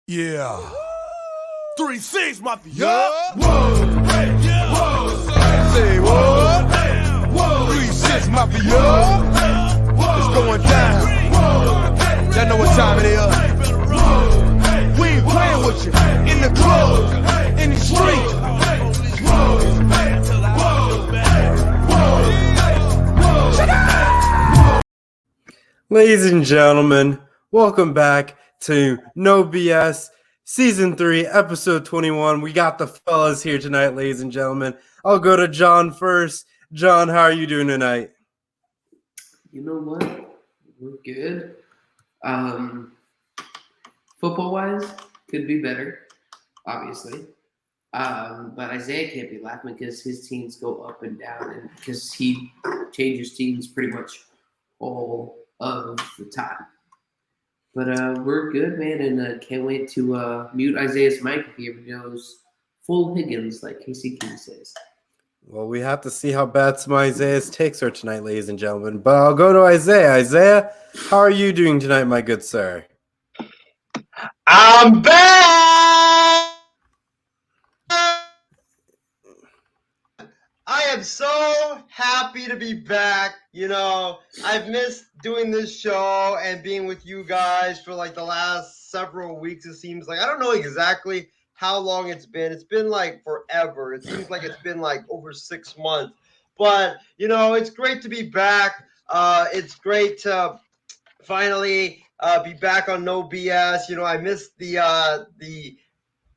Yeah. 3-6, mafia. Yeah. Whoa. Hey, yeah. Whoa. Say what? Whoa. 3-6 mafia. It's going down. Y'all know what time it is. We ain't playing with you. In the club, in the street. Ladies and gentlemen, welcome back to No BS Season 3, Episode 21. We got the fellas here tonight, ladies and gentlemen. I'll go to John first. John, how are you doing tonight? You know what? We're good. Football-wise, could be better, obviously. But Isaiah can't be laughing because his teams go up and down, and because he changes teams pretty much all of the time. But we're good, man, and can't wait to mute Isaiah's mic if he ever goes full Higgins, like Casey King says. Well, we have to see how bad some Isaiah's takes are tonight, ladies and gentlemen. But I'll go to Isaiah. Isaiah, how are you doing tonight, my good sir? I'm back! I am so happy to be back. You know, I've missed doing this show and being with you guys for like the last several weeks, it seems like. I don't know exactly how long it's been. It's been like forever. It seems like it's been like over 6 months. But, you know, it's great to be back. It's great to finally be back on No BS. You know, I missed the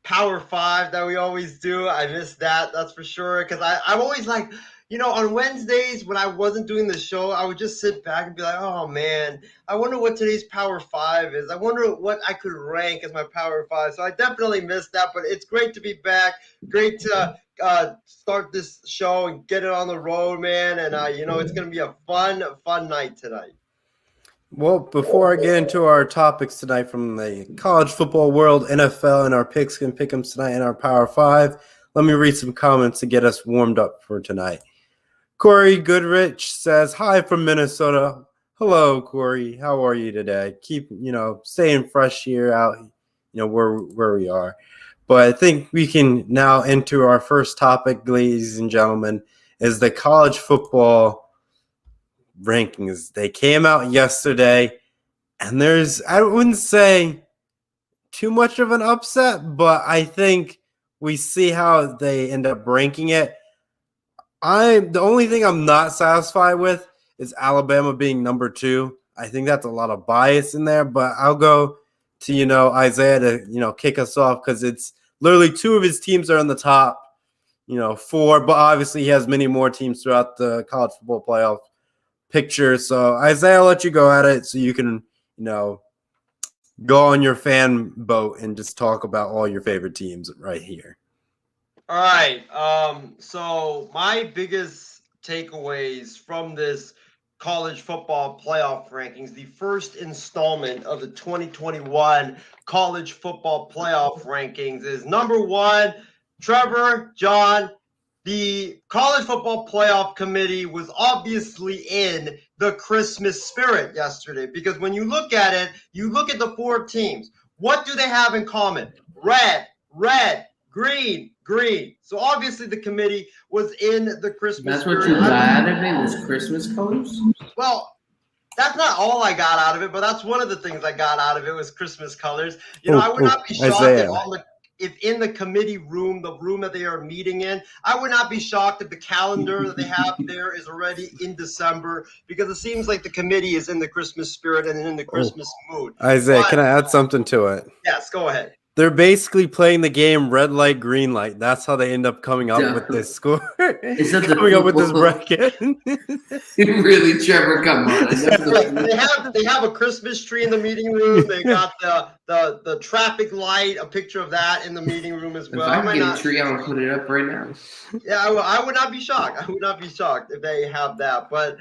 Power 5 that we always do. I missed that, that's for sure. Because I'm always like, you know, on Wednesdays when I wasn't doing the show, I would just sit back and be like, oh man, I wonder what today's Power 5 is. I wonder what I could rank as my Power 5. So I definitely missed that, but it's great to be back. Great to start this show and get it on the road, man. And, you know, it's going to be a fun night tonight. Well, before I get into our topics tonight from the college football world, NFL, and our picks and pick'ems tonight in our Power 5, let me read some comments to get us warmed up for tonight. Corey Goodrich says, hi from Minnesota. Hello, Corey. How are you today? Keep, staying fresh here out, where we are. But I think we can now enter our first topic, ladies and gentlemen, is the college football rankings. They came out yesterday, and I wouldn't say too much of an upset, but I think we see how they end up ranking it. The only thing I'm not satisfied with is Alabama being number 2. I think that's a lot of bias in there, but I'll go to, Isaiah to, kick us off because it's literally 2 of his teams are in the top, 4, but obviously he has many more teams throughout the college football playoff picture. So Isaiah, I'll let you go at it so you can, go on your fan boat and just talk about all your favorite teams right here. All right. So my biggest takeaways from this college football playoff rankings, the first installment of the 2021 college football playoff rankings is number 1, Trevor, John. The college football playoff committee was obviously in the Christmas spirit yesterday because when you look at it, you look at the 4 teams. What do they have in common? Red, green. So obviously the committee was in the Christmas spirit. That's what you got out of it was Christmas colors? Well, that's not all I got out of it, but that's one of the things I got out of it was Christmas colors. You know, I would not be shocked if in the committee room, the room that they are meeting in, I would not be shocked if the calendar that they have there is already in December because it seems like the committee is in the Christmas spirit and in the Christmas mood. Isaiah, can I add something to it? Yes, go ahead. They're basically playing the game red light, green light. That's how they end up coming up with this score. Is that coming up with this bracket? Really, Trevor, come on. They have a Christmas tree in the meeting room. They got the traffic light, a picture of that in the meeting room as well. If I can get a tree, I'll put it up right now. Yeah, I would not be shocked. I would not be shocked if they have that. But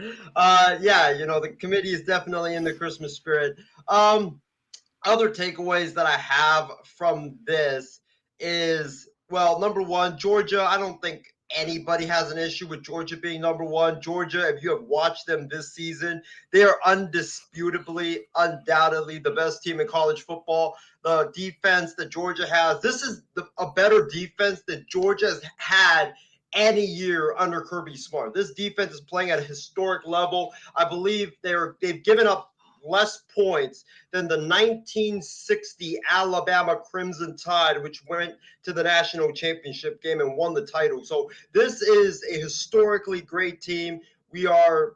yeah, the committee is definitely in the Christmas spirit. Other takeaways that I have from this is, well, number 1, Georgia. I don't think anybody has an issue with Georgia being number one. Georgia, if you have watched them this season, they are undisputably, undoubtedly the best team in college football. The defense that Georgia has, this is a better defense that Georgia has had any year under Kirby Smart. This defense is playing at a historic level. I believe they've given up less points than the 1960 Alabama Crimson Tide, which went to the national championship game and won the title. So this is a historically great team. We are,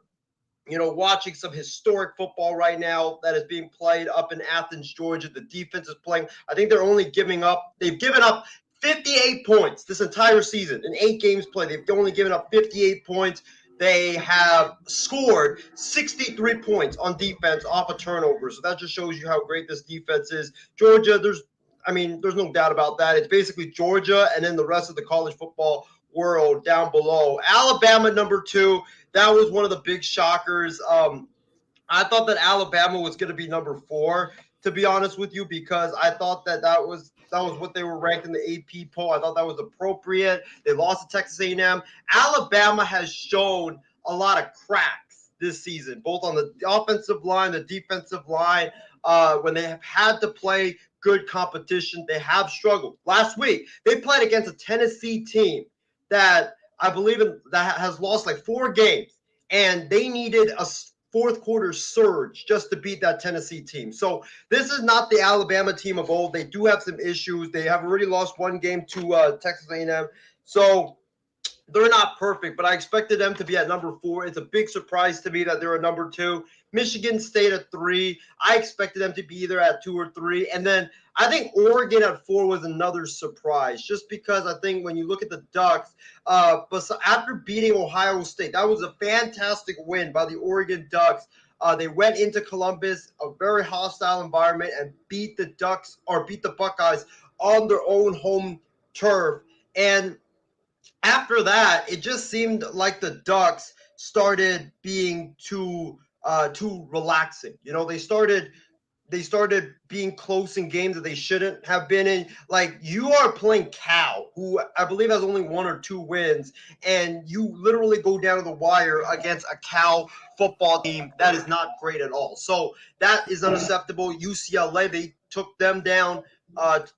watching some historic football right now that is being played up in Athens, Georgia. The defense is playing. I think they've given up 58 points this entire season. In 8 games played, they've only given up 58 points. They have scored 63 points on defense off a turnover. So that just shows you how great this defense is. Georgia, there's no doubt about that. It's basically Georgia and then the rest of the college football world down below. Alabama, number 2. That was one of the big shockers. I thought that Alabama was going to be number 4, to be honest with you, because I thought that was what they were ranked in the AP poll. I thought that was appropriate. They lost to Texas A&M. Alabama has shown a lot of cracks this season, both on the offensive line, the defensive line. When they have had to play good competition, they have struggled. Last week, they played against a Tennessee team that I believe that has lost like 4 games, and they needed a fourth quarter surge just to beat that Tennessee team. So this is not the Alabama team of old. They do have some issues. They have already lost 1 game to Texas A&M. So they're not perfect, but I expected them to be at number 4. It's a big surprise to me that they're at number 2. Michigan State at 3. I expected them to be either at 2 or 3. And then I think Oregon at 4 was another surprise, just because I think when you look at the Ducks, but after beating Ohio State, that was a fantastic win by the Oregon Ducks. They went into Columbus, a very hostile environment, and beat the Buckeyes on their own home turf. And after that, it just seemed like the Ducks started being too relaxing. They started being close in games that they shouldn't have been in. Like, you are playing Cal, who I believe has only 1 or 2 wins, and you literally go down to the wire against a Cal football team that is not great at all. So that is unacceptable. UCLA, they took them down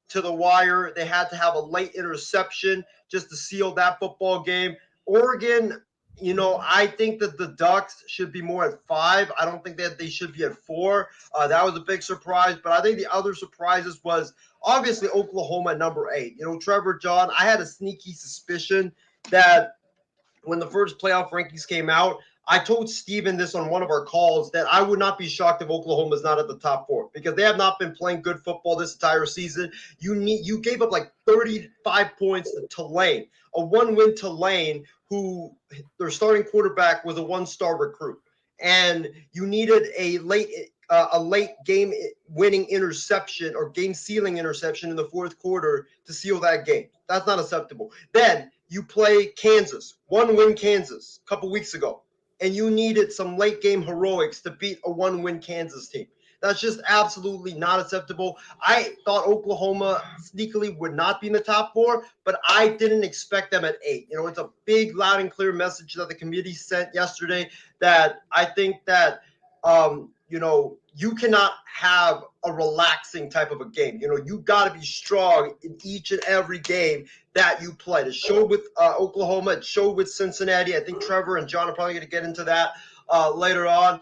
to the wire. They had to have a late interception just to seal that football game. Oregon, I think that the Ducks should be more at 5. I don't think that they should be at 4. That was a big surprise. But I think the other surprises was obviously Oklahoma at number 8. Trevor, John, I had a sneaky suspicion that when the first playoff rankings came out, I told Steven this on one of our calls, that I would not be shocked if Oklahoma is not at the top 4, because they have not been playing good football this entire season. You gave up like 35 points to Tulane, a 1-win Tulane, who their starting quarterback was a 1-star recruit, and you needed a late game winning interception or game sealing interception in the fourth quarter to seal that game. That's not acceptable. Then you play Kansas, 1-win Kansas a couple weeks ago, and you needed some late game heroics to beat a 1-win Kansas team. That's just absolutely not acceptable. I thought Oklahoma sneakily would not be in the top 4, but I didn't expect them at 8. It's a big, loud and clear message that the committee sent yesterday, that I think that, you cannot have a relaxing type of a game. You got to be strong in each and every game that you play. It showed with Oklahoma. It showed with Cincinnati. I think Trevor and John are probably going to get into that later on.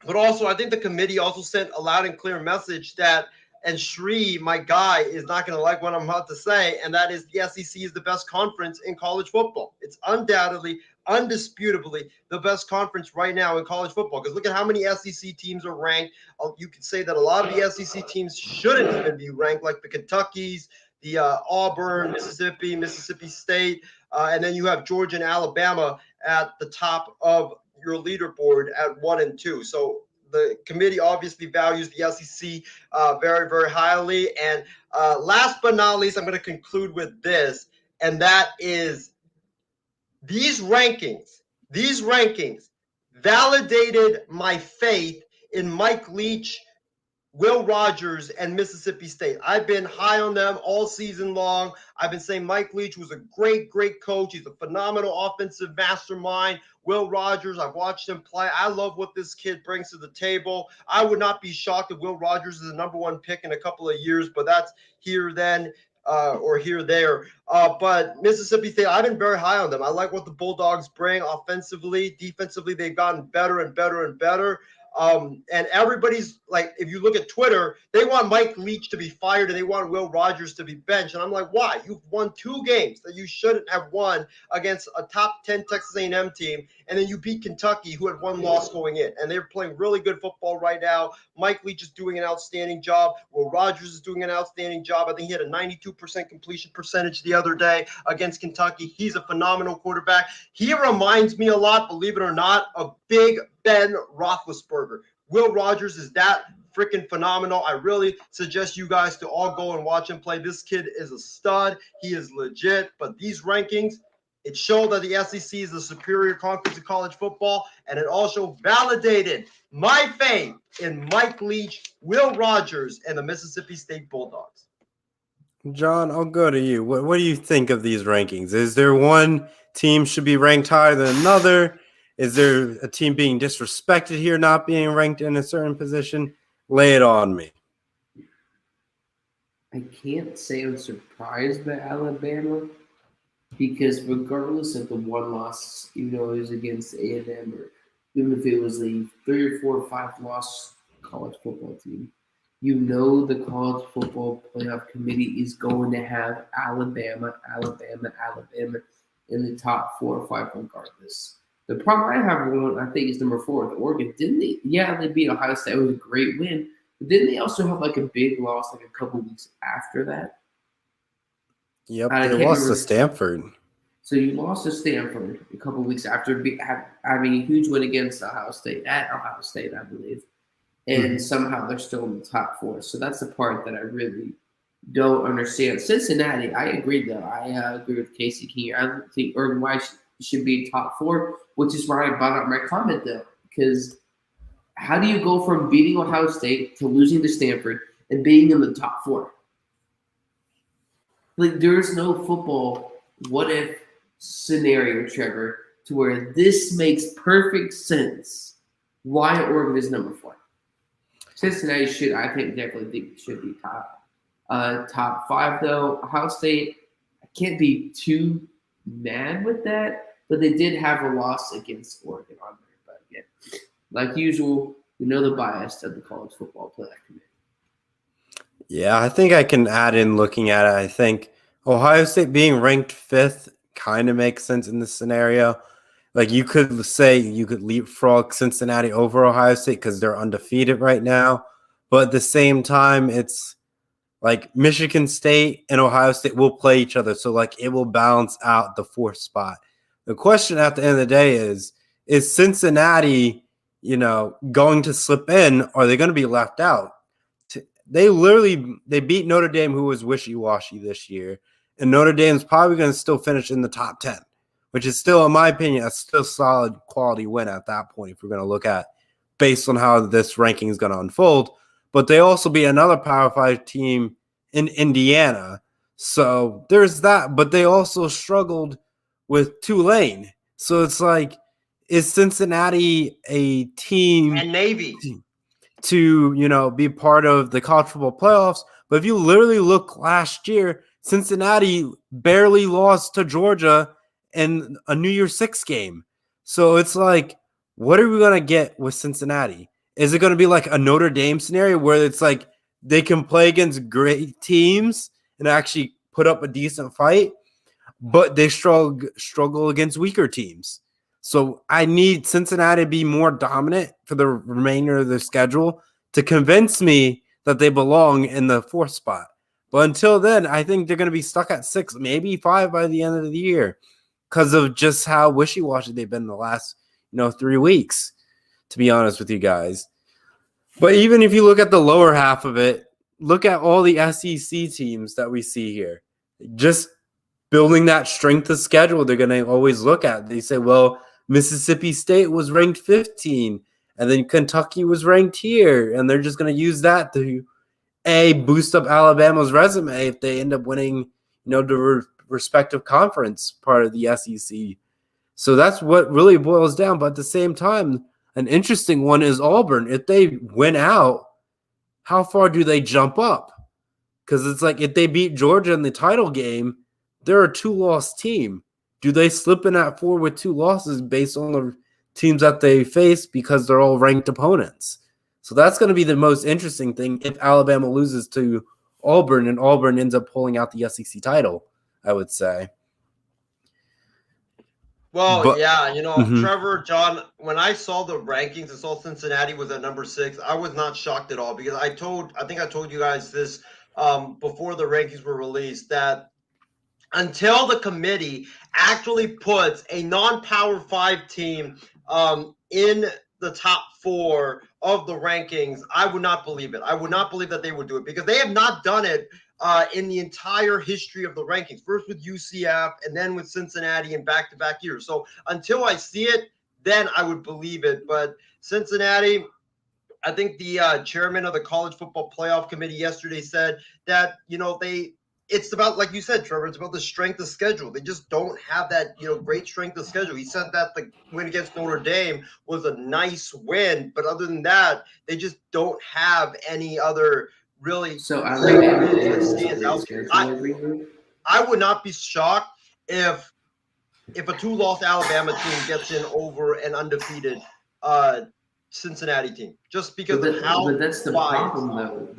But also, I think the committee also sent a loud and clear message that, and Shree, my guy, is not going to like what I'm about to say, and that is the SEC is the best conference in college football. It's undoubtedly, undisputably the best conference right now in college football, because look at how many SEC teams are ranked. You could say that a lot of the SEC teams shouldn't even be ranked, like the Kentuckys, the Auburn, Mississippi State, and then you have Georgia and Alabama at the top of your leaderboard at 1 and 2. So the committee obviously values the SEC very, very highly. And last but not least, I'm going to conclude with this, and that is these rankings validated my faith in Mike Leach Will Rodgers and Mississippi State. I've been high on them all season long. I've been saying Mike Leach was a great, great coach. He's a phenomenal offensive mastermind. Will Rodgers, I've watched him play. I love what this kid brings to the table. I would not be shocked if Will Rodgers is the number one pick in a couple of years, but that's here then. Or here there. But Mississippi State, I've been very high on them. I like what the Bulldogs bring offensively. Defensively, they've gotten better and better and better. And everybody's like, if you look at Twitter, they want Mike Leach to be fired and they want Will Rodgers to be benched. And I'm like, why? You've won 2 games that you shouldn't have won against a top 10 Texas A&M team. And then you beat Kentucky, who had 1 loss going in. And they're playing really good football right now. Mike Leach is doing an outstanding job. Will Rodgers is doing an outstanding job. I think he had a 92% completion percentage the other day against Kentucky. He's a phenomenal quarterback. He reminds me a lot, believe it or not, of Big Ben Roethlisberger. Will Rodgers is that freaking phenomenal. I really suggest you guys to all go and watch him play. This kid is a stud. He is legit. But these rankings, it showed that the SEC is the superior conference of college football, and it also validated my faith in Mike Leach, Will Rodgers, and the Mississippi State Bulldogs. John, I'll go to you. What do you think of these rankings? Is there one team should be ranked higher than another? Is there a team being disrespected here, not being ranked in a certain position? Lay it on me. I can't say I'm surprised by Alabama because regardless of the 1 loss, even though it was against A&M or even if it was a 3 or 4 or 5 loss college football team, you know the college football playoff committee is going to have Alabama in the top 4 or 5 regardless. The problem I have, I think, is number 4 with Oregon. Didn't they? Yeah, they beat Ohio State. It was a great win. But didn't they also have like a big loss like a couple weeks after that? Yep, they lost to Stanford. So you lost to Stanford a couple weeks after having a huge win against Ohio State, at Ohio State, I believe. And somehow they're still in the top 4. So that's the part that I really don't understand. Cincinnati, I agree, though. I agree with Casey King. I don't think Urban Meyer should be top 4, which is why I brought up my comment, though. Because how do you go from beating Ohio State to losing to Stanford and being in the top 4? Like, there's no football what-if scenario, Trevor, to where this makes perfect sense why Oregon is number 4. Cincinnati should be top 5, though. Ohio State, I can't be too mad with that, but they did have a loss against Oregon on there. But again, like usual, we know the bias of the college football playoff committee. Yeah, I think I can add in looking at it. I think Ohio State being ranked 5th kind of makes sense in this scenario. Like you could say you could leapfrog Cincinnati over Ohio State because they're undefeated right now. But at the same time, it's like Michigan State and Ohio State will play each other. So like it will balance out the 4th spot. The question at the end of the day is Cincinnati, going to slip in? Or are they going to be left out? They beat Notre Dame, who was wishy-washy this year. And Notre Dame's probably going to still finish in the top 10, which is still, in my opinion, a still solid quality win at that point if we're going to look at based on how this ranking is going to unfold. But they also beat another Power 5 team in Indiana. So there's that. But they also struggled with Tulane. So it's like, is Cincinnati a team and Navy to, be part of the college football playoffs? But if you literally look last year, Cincinnati barely lost to Georgia in a New Year's 6 game. So it's like, what are we going to get with Cincinnati? Is it going to be like a Notre Dame scenario where it's like they can play against great teams and actually put up a decent fight, but they struggle against weaker teams? So I need Cincinnati to be more dominant for the remainder of their schedule to convince me that they belong in the 4th spot. But until then, I think they're going to be stuck at 6, maybe 5 by the end of the year because of just how wishy-washy they've been the last, 3 weeks, to be honest with you guys. But even if you look at the lower half of it, look at all the SEC teams that we see here. Just building that strength of schedule, they're going to always look at. They say, well, Mississippi State was ranked 15, And then Kentucky was ranked here, and they're just going to use that to boost up Alabama's resume if they end up winning, the respective conference part of the SEC. So that's what really boils down. But at the same time, an interesting one is Auburn. If they win out, how far do they jump up? Because it's like if they beat Georgia in the title game, they're a 2-loss team. Do they slip in at 4 with 2 losses based on the teams that they face because they're all ranked opponents? So that's going to be the most interesting thing if Alabama loses to Auburn and Auburn ends up pulling out the SEC title, I would say. Well, yeah, Trevor, John, when I saw the rankings and saw Cincinnati was at number 6, I was not shocked at all because I think I told you guys this before the rankings were released, that until the committee actually puts a non-Power 5 team in the top 4 of the rankings, I would not believe it. I would not believe that they would do it because they have not done it in the entire history of the rankings. First with UCF and then with Cincinnati in back-to-back years. So until I see it, then I would believe it. But Cincinnati, I think the chairman of the College Football Playoff Committee yesterday said that, it's about, like you said, Trevor, it's about the strength of schedule. They just don't have that, great strength of schedule. He said that the win against Notre Dame was a nice win, but other than that, they just don't have any other really. So I would not be shocked if a 2-loss Alabama team gets in over an undefeated Cincinnati team, just because of how. But that's the problem, though.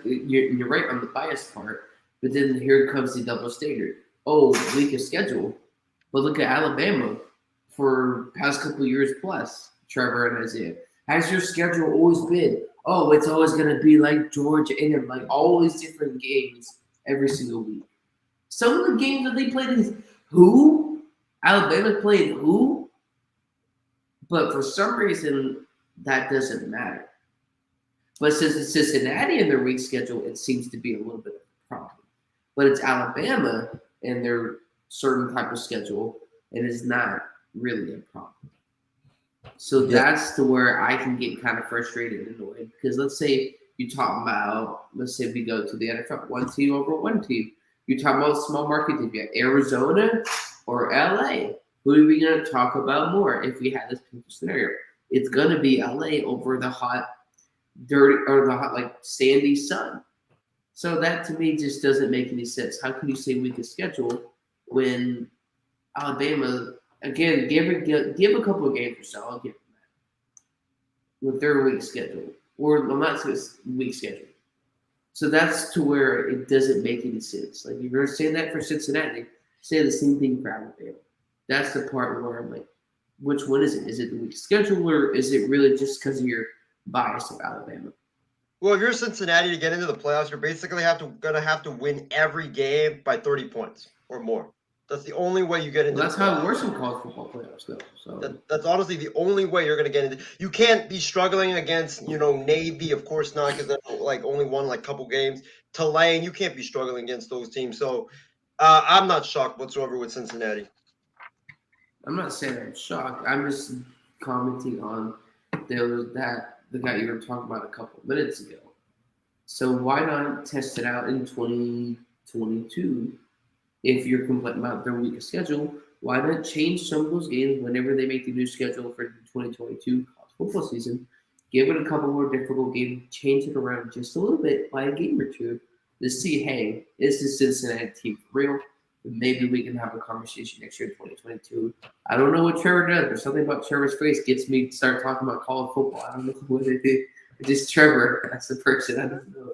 You're right on the bias part. But then here comes the double standard. Oh, weakest schedule. But look at Alabama for past couple years plus, Trevor and Isaiah. Has your schedule always been, it's always going to be like Georgia and like all these different games every single week? Some of the games that they played is who? Alabama played who? But for some reason, that doesn't matter. But since it's Cincinnati in their week schedule, it seems to be a little bit of a problem. But it's Alabama and their certain type of schedule, and it's not really a problem. So that's to where I can get kind of frustrated and annoyed. Because let's say we go to the NFL, one team over one team. You talk about small market teams, you have Arizona or LA. Who are we going to talk about more if we had this scenario? It's going to be LA over the hot, dirty, or the hot, like sandy sun. So that to me just doesn't make any sense. How can you say weakest schedule when Alabama, again, give a couple of games or so, I'll give them that, with their weak schedule. Or I'm not saying weak schedule. So that's to where it doesn't make any sense. Like, if you're saying that for Cincinnati, say the same thing for Alabama. That's the part where I'm like, which one is it? Is it the weak schedule, or is it really just because of your bias of Alabama? Well, if you're Cincinnati to get into the playoffs, you're basically gonna have to win every game by 30 points or more. That's the only way you get into. Well, that's how it works in college football playoffs, though. So that's honestly the only way you're gonna get into. You can't be struggling against, Navy, of course not, because they're like only won like couple games. Tulane, you can't be struggling against those teams. So I'm not shocked whatsoever with Cincinnati. I'm not saying I'm shocked. I'm just commenting on the guy you were talking about a couple of minutes ago. So why not test it out in 2022? If you're complaining about their weakest schedule, why not change some of those games whenever they make the new schedule for the 2022 college football season? Give it a couple more difficult games, change it around just a little bit by a game or two to see, hey, is this Cincinnati team for real? Maybe we can have a conversation next year in 2022. I don't know what Trevor does, but something about Trevor's face gets me to start talking about college football. I don't know what it is. It's just Trevor. That's the person. I don't know.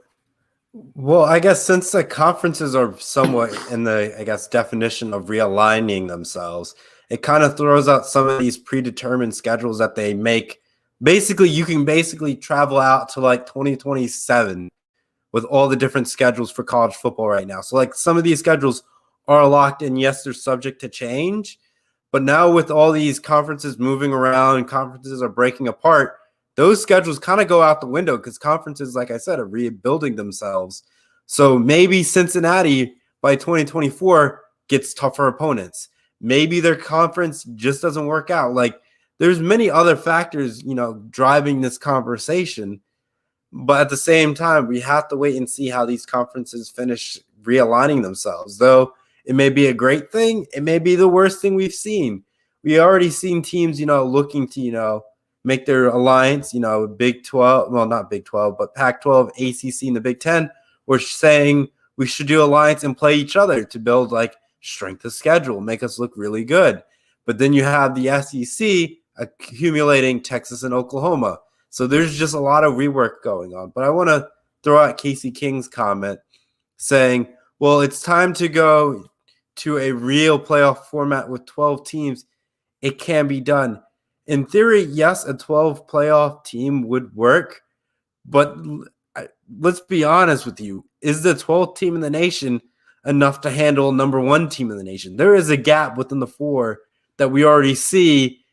Well, I guess since the conferences are somewhat in the, definition of realigning themselves, it kind of throws out some of these predetermined schedules that they make. Basically, you can travel out to like 2027 with all the different schedules for college football right now. So like some of these schedules are locked in. Yes, they're subject to change. But now with all these conferences moving around and conferences are breaking apart, those schedules kind of go out the window because conferences, like I said, are rebuilding themselves. So maybe Cincinnati by 2024 gets tougher opponents. Maybe their conference just doesn't work out. Like there's many other factors, driving this conversation. But at the same time, we have to wait and see how these conferences finish realigning themselves. Though it may be a great thing, it may be the worst thing we've seen. We already seen teams, looking to, make their alliance, Big 12, well, not Big 12, but Pac-12, ACC, and the Big 10 were saying we should do alliance and play each other to build like strength of schedule, make us look really good. But then you have the SEC accumulating Texas and Oklahoma. So there's just a lot of rework going on. But I want to throw out Casey King's comment saying, well, it's time to go to a real playoff format with 12 teams. It can be done. In theory, yes, a 12 playoff team would work. But let's be honest with you. Is the 12th team in the nation enough to handle number one team in the nation? There is a gap within the four that we already see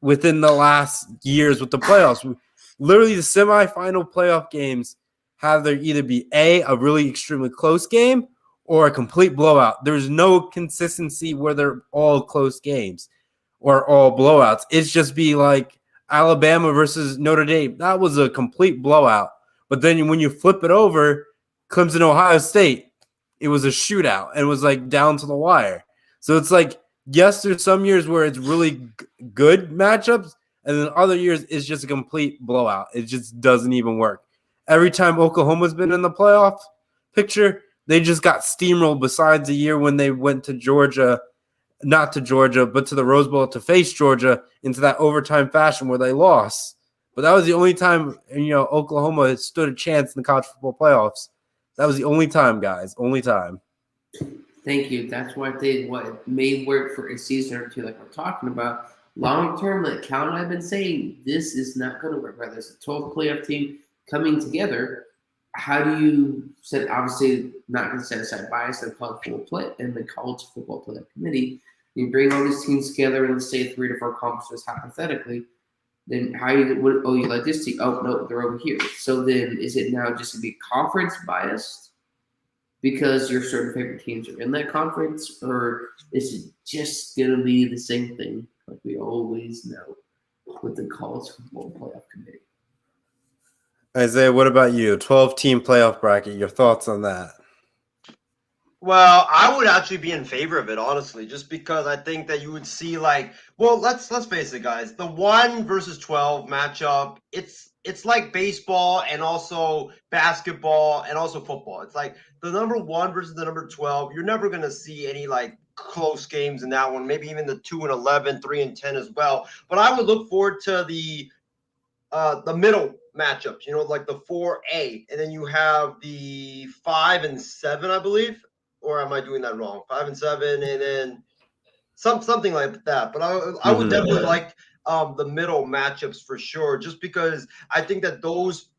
within the last years with the playoffs. Literally, the semifinal playoff games have there either be a really extremely close game or a complete blowout. There's no consistency where they're all close games or all blowouts. It's just be like Alabama versus Notre Dame. That was a complete blowout. But then when you flip it over, Clemson, Ohio State, it was a shootout and it was like down to the wire. So it's like, yes, there's some years where it's really good matchups, and then other years it's just a complete blowout. It just doesn't even work. Every time Oklahoma's been in the playoff picture, they just got steamrolled besides the year when they went to Georgia, not to Georgia, but to the Rose Bowl to face Georgia into that overtime fashion where they lost. But that was the only time, Oklahoma stood a chance in the college football playoffs. That was the only time, guys. Only time. Thank you. That's what may work for a season or two, like we're talking about. Long term, like Cal and I have been saying, this is not going to work. Right? There's a 12 playoff team coming together. How do you set? Obviously, not going to set aside bias in the college football playoff committee. You bring all these teams together and let's say 3 to 4 conferences hypothetically. Then how you like this team? Oh no, they're over here. So then, is it now just to be conference biased because your certain favorite teams are in that conference, or is it just gonna be the same thing like we always know with the college football playoff committee? Isaiah, what about you? 12-team playoff bracket. Your thoughts on that? Well, I would actually be in favor of it, honestly, just because I think that you would see let's face it, guys. The 1 versus 12 matchup, it's like baseball and also basketball and also football. It's like the number 1 versus the number 12. You're never gonna see any close games in that one. Maybe even the 2-11, 3-10 as well. But I would look forward to the middle matchups. Like the 4A, and then you have the 5 and 7, I believe. Or am I doing that wrong? 5 and 7, and then something like that. But I would definitely like the middle matchups for sure, just because I think that those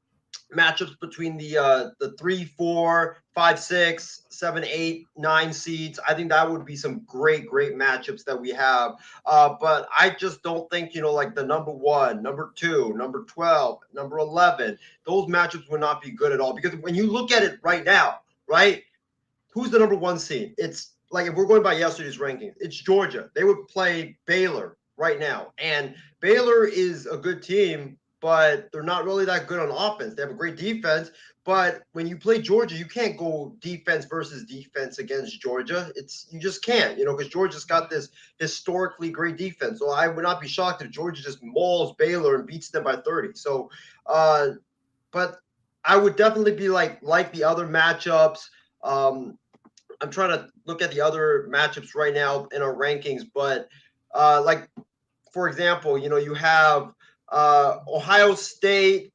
matchups between the 3, 4, 5, 6, 7, 8, 9 seeds, I think that would be some great matchups that we have. But I just don't think, like the number 1, number 2, number 12, number 11, those matchups would not be good at all. Because when you look at it right now, right? Who's the number 1 seed? It's like, if we're going by yesterday's rankings, it's Georgia. They would play Baylor right now. And Baylor is a good team, but they're not really that good on offense. They have a great defense. But when you play Georgia, you can't go defense versus defense against Georgia. You just can't, because Georgia's got this historically great defense. So I would not be shocked if Georgia just mauls Baylor and beats them by 30. So, but I would definitely be like the other matchups. I'm trying to look at the other matchups right now in our rankings, but for example, you have Ohio State,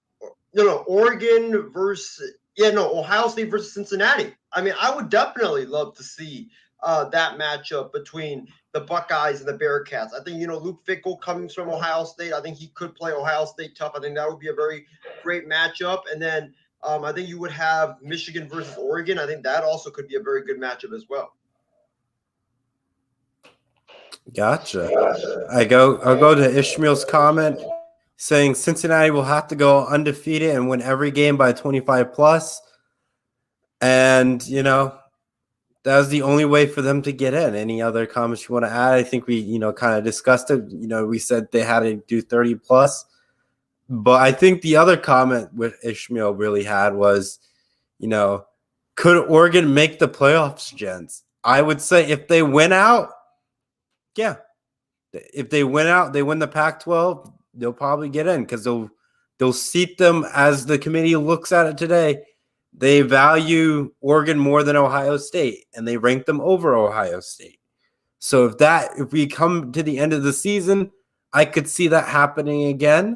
Oregon versus Ohio State versus Cincinnati. I mean, I would definitely love to see that matchup between the Buckeyes and the Bearcats. I think Luke Fickell coming from Ohio State, I think he could play Ohio State tough. I think that would be a very great matchup. And then I think you would have Michigan versus Oregon. I think that also could be a very good matchup as well. Gotcha. I'll go to Ishmael's comment saying Cincinnati will have to go undefeated and win every game by 25 plus. And, that was the only way for them to get in. Any other comments you want to add? I think we, kind of discussed it. We said they had to do 30 plus. But I think the other comment with Ishmael really had was, could Oregon make the playoffs, gents? I would say if they win out, yeah. If they win out, they win the Pac-12, they'll probably get in because they'll seat them as the committee looks at it today. They value Oregon more than Ohio State, and they rank them over Ohio State. So if we come to the end of the season, I could see that happening again.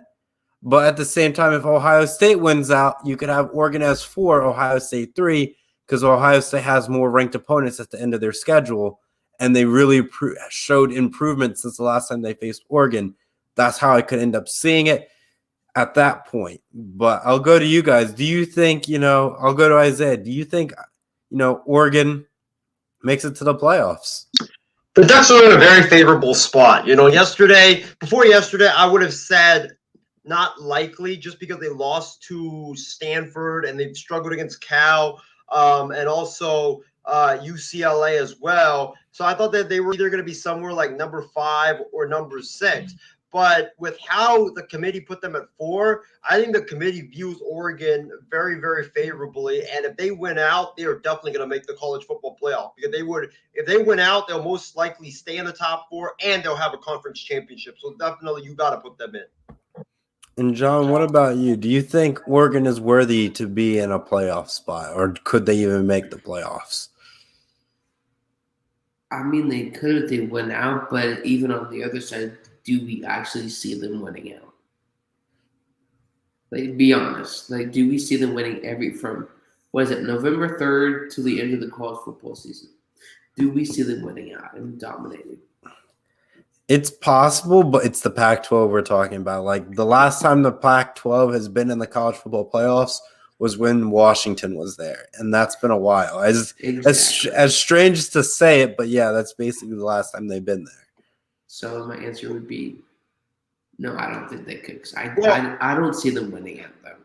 But at the same time, if Ohio State wins out, you could have Oregon as 4, Ohio State 3, because Ohio State has more ranked opponents at the end of their schedule, and they really showed improvement since the last time they faced Oregon. That's how I could end up seeing it at that point. But I'll go to you guys. Do you think, I'll go to Isaiah. Do you think, Oregon makes it to the playoffs? The Ducks are in a very favorable spot. Before yesterday, I would have said not likely just because they lost to Stanford and they've struggled against Cal and also UCLA as well. So I thought that they were either going to be somewhere like number 5 or number 6. But with how the committee put them at 4, I think the committee views Oregon very, very favorably. And if they win out, they are definitely going to make the college football playoff because if they win out, they'll most likely stay in the top 4 and they'll have a conference championship. So definitely you got to put them in. And John, what about you? Do you think Oregon is worthy to be in a playoff spot, or could they even make the playoffs? I mean, they could if they win out, but even on the other side, do we actually see them winning out? Like, be honest. Like, do we see them winning from November 3rd to the end of the college football season? Do we see them winning out and dominating? It's possible, but it's the Pac-12 we're talking about. Like, the last time the Pac-12 has been in the college football playoffs was when Washington was there, and that's been a while. As strange as to say it, but yeah, that's basically the last time they've been there. So my answer would be no. I don't think they could. Because I don't see them winning out though.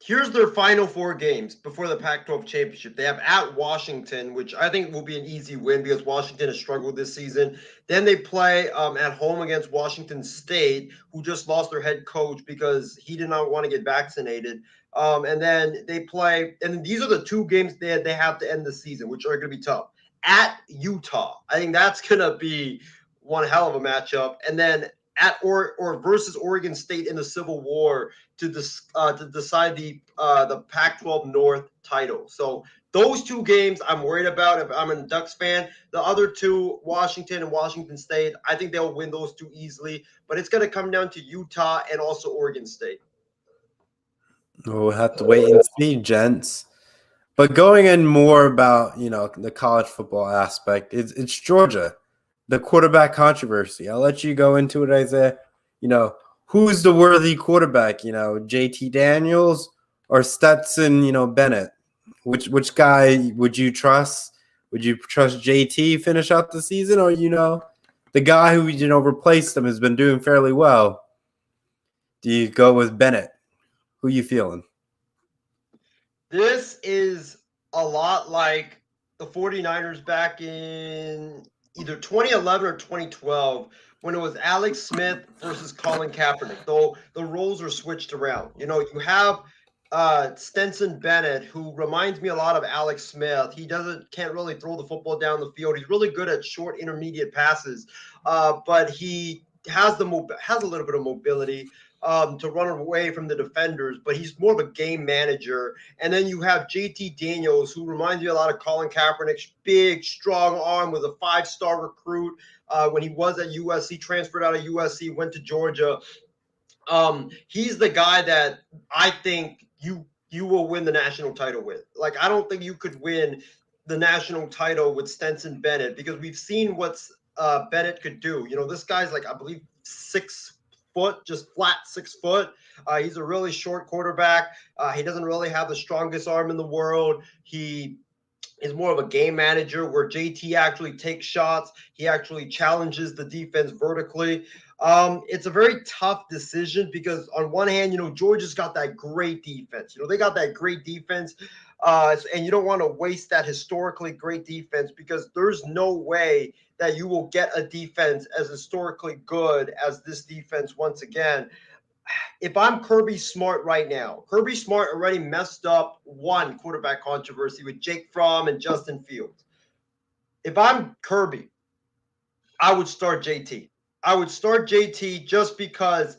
Here's their final 4 games before the Pac-12 championship. They have at Washington, which I think will be an easy win because Washington has struggled this season. Then they play at home against Washington State, who just lost their head coach because he did not want to get vaccinated. And then they play, and these are the 2 games they have to end the season, which are going to be tough. At Utah, I think that's going to be one hell of a matchup. And then at or versus Oregon State in the Civil War to decide the Pac-12 North title. So those 2 games I'm worried about if I'm a Ducks fan. The other 2, Washington and Washington State, I think they'll win those 2 easily. But it's going to come down to Utah and also Oregon State. We'll have to wait and see, gents. But going in more about, the college football aspect, it's Georgia. The quarterback controversy. I'll let you go into it, Isaiah. Who's the worthy quarterback? JT Daniels or Stetson, Bennett? Which guy would you trust? Would you trust JT finish out the season, or the guy who replaced him has been doing fairly well? Do you go with Bennett? Who you feeling? This is a lot like the 49ers back in either 2011 or 2012 when it was Alex Smith versus Colin Kaepernick. Though the roles are switched around. You have Stetson Bennett, who reminds me a lot of Alex Smith. He can't really throw the football down the field. He's really good at short intermediate passes, but he has a little bit of mobility to run away from the defenders, but he's more of a game manager. And then you have JT Daniels, who reminds me a lot of Colin Kaepernick's big, strong arm, was a 5-star recruit when he was at USC, transferred out of USC, went to Georgia. He's the guy that I think you will win the national title with. Like, I don't think you could win the national title with Stetson Bennett because we've seen what's Bennett could do. This guy's like, I believe, 6 foot, just flat 6 foot. He's a really short quarterback. He doesn't really have the strongest arm in the world. He is more of a game manager where JT actually takes shots. He actually challenges the defense vertically. It's a very tough decision because on one hand, Georgia's got that great defense. They got that great defense, and you don't want to waste that historically great defense because there's no way that you will get a defense as historically good as this defense once again. If I'm Kirby Smart right now, Kirby Smart already messed up one quarterback controversy with Jake Fromm and Justin Fields. If I'm Kirby, I would start JT. I would start JT just because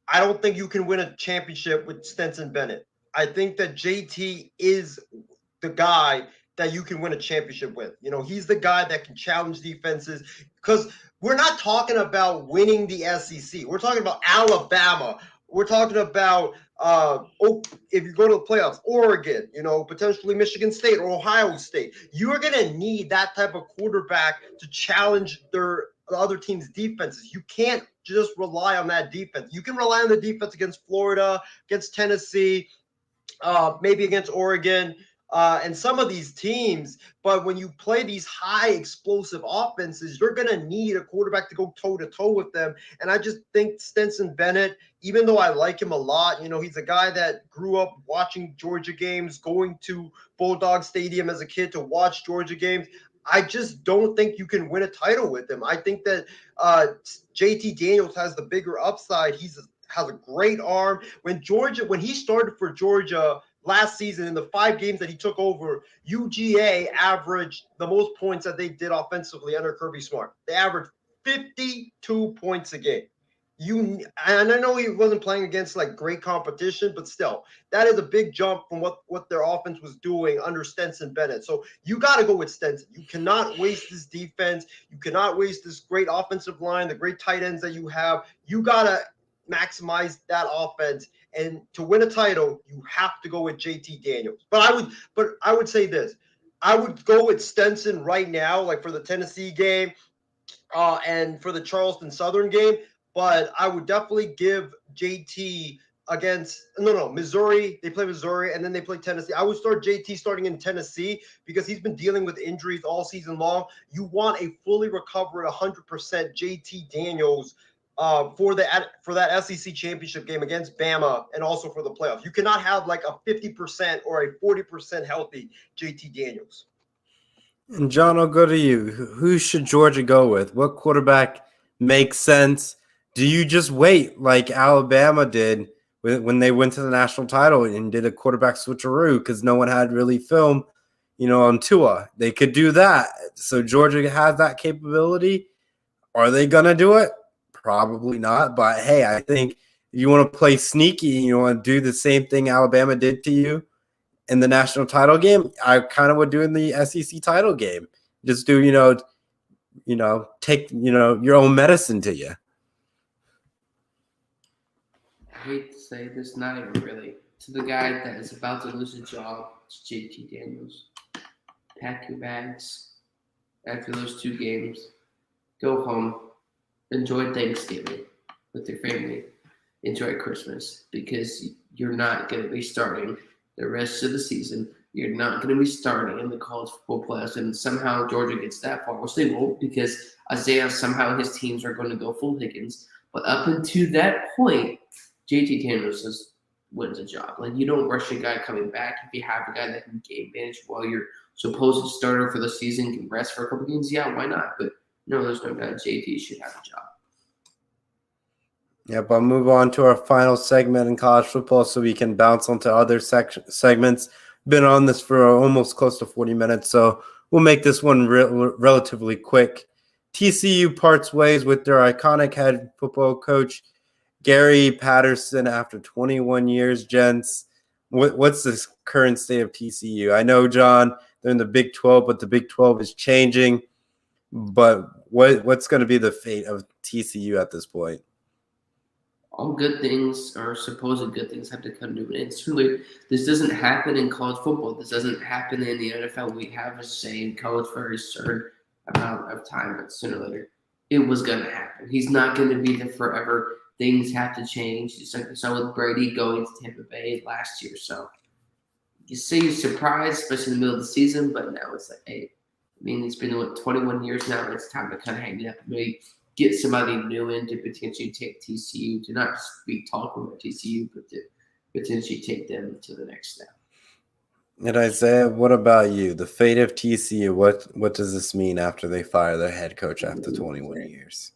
I don't think you can win a championship with Stetson Bennett. I think that JT is the guy that you can win a championship with. He's the guy that can challenge defenses because we're not talking about winning the SEC. We're talking about Alabama. We're talking about if you go to the playoffs, Oregon, potentially Michigan State or Ohio State. You're going to need that type of quarterback to challenge the other team's defenses. You can't just rely on that defense. You can rely on the defense against Florida, against Tennessee, maybe against Oregon, and some of these teams. But when you play these high explosive offenses, you're going to need a quarterback to go toe-to-toe with them. And I just think Stetson Bennett, even though I like him a lot, he's a guy that grew up watching Georgia games, going to Bulldog Stadium as a kid to watch Georgia games. I just don't think you can win a title with him. I think that JT Daniels has the bigger upside. He has a great arm. When he started for Georgia last season in the 5 games that he took over, UGA averaged the most points that they did offensively under Kirby Smart. They averaged 52 points a game. And I know he wasn't playing against like great competition, but still, that is a big jump from what their offense was doing under Stetson Bennett. So you got to go with Stetson. You cannot waste this defense. You cannot waste this great offensive line, the great tight ends that you have. You got to maximize that offense. And to win a title, you have to go with JT Daniels. But I would say this. I would go with Stetson right now, like for the Tennessee game and for the Charleston Southern game. But I would definitely give JT against Missouri. They play Missouri and then they play Tennessee. I would start JT starting in Tennessee because he's been dealing with injuries all season long. You want a fully recovered 100% JT Daniels for that SEC championship game against Bama and also for the playoffs. You cannot have like a 50% or a 40% healthy JT Daniels. And John, I'll go to you. Who should Georgia go with? What quarterback makes sense? Do you just wait like Alabama did when they went to the national title and did a quarterback switcheroo because no one had really film, on Tua? They could do that. So Georgia has that capability. Are they going to do it? Probably not. But, hey, I think if you want to play sneaky, you want to do the same thing Alabama did to you in the national title game, I kind of would do in the SEC title game. Just do, take, your own medicine to you. I hate to say this, not even really. To the guy that is about to lose his job, it's JT Daniels. Pack your bags after those 2 games. Go home. Enjoy Thanksgiving with your family. Enjoy Christmas because you're not going to be starting the rest of the season. You're not going to be starting in the college football playoffs. And somehow Georgia gets that far, which they won't because Isaiah, somehow his teams are going to go full Higgins. But up until that point, JT Daniels just wins a job. Like, you don't rush a guy coming back. If you have a guy that can game manage while your supposed starter for the season can rest for a couple games, yeah, why not? But no, there's no doubt JT should have a job. Yep, I'll move on to our final segment in college football so we can bounce onto other segments. Been on this for almost close to 40 minutes, so we'll make this one relatively quick. TCU parts ways with their iconic head football coach, Gary Patterson, after 21 years, gents. What's the current state of TCU? I know, John, they're in the Big 12, but the Big 12 is changing. But what's going to be the fate of TCU at this point? All good things or supposed good things have to come to an end. Truly, this doesn't happen in college football. This doesn't happen in the NFL. We have a say in college for a certain amount of time, but sooner or later, it was going to happen. He's not going to be there forever. Things have to change. Just like we saw with Brady going to Tampa Bay last year. So you say you're surprised, especially in the middle of the season, but now it's like, hey, I mean, it's been 21 years now. It's time to kind of hang it up. Maybe get somebody new in to potentially take TCU, to not just be talking about TCU, but to potentially take them to the next step. And Isaiah, what about you? The fate of TCU, what does this mean after they fire their head coach after 21 years?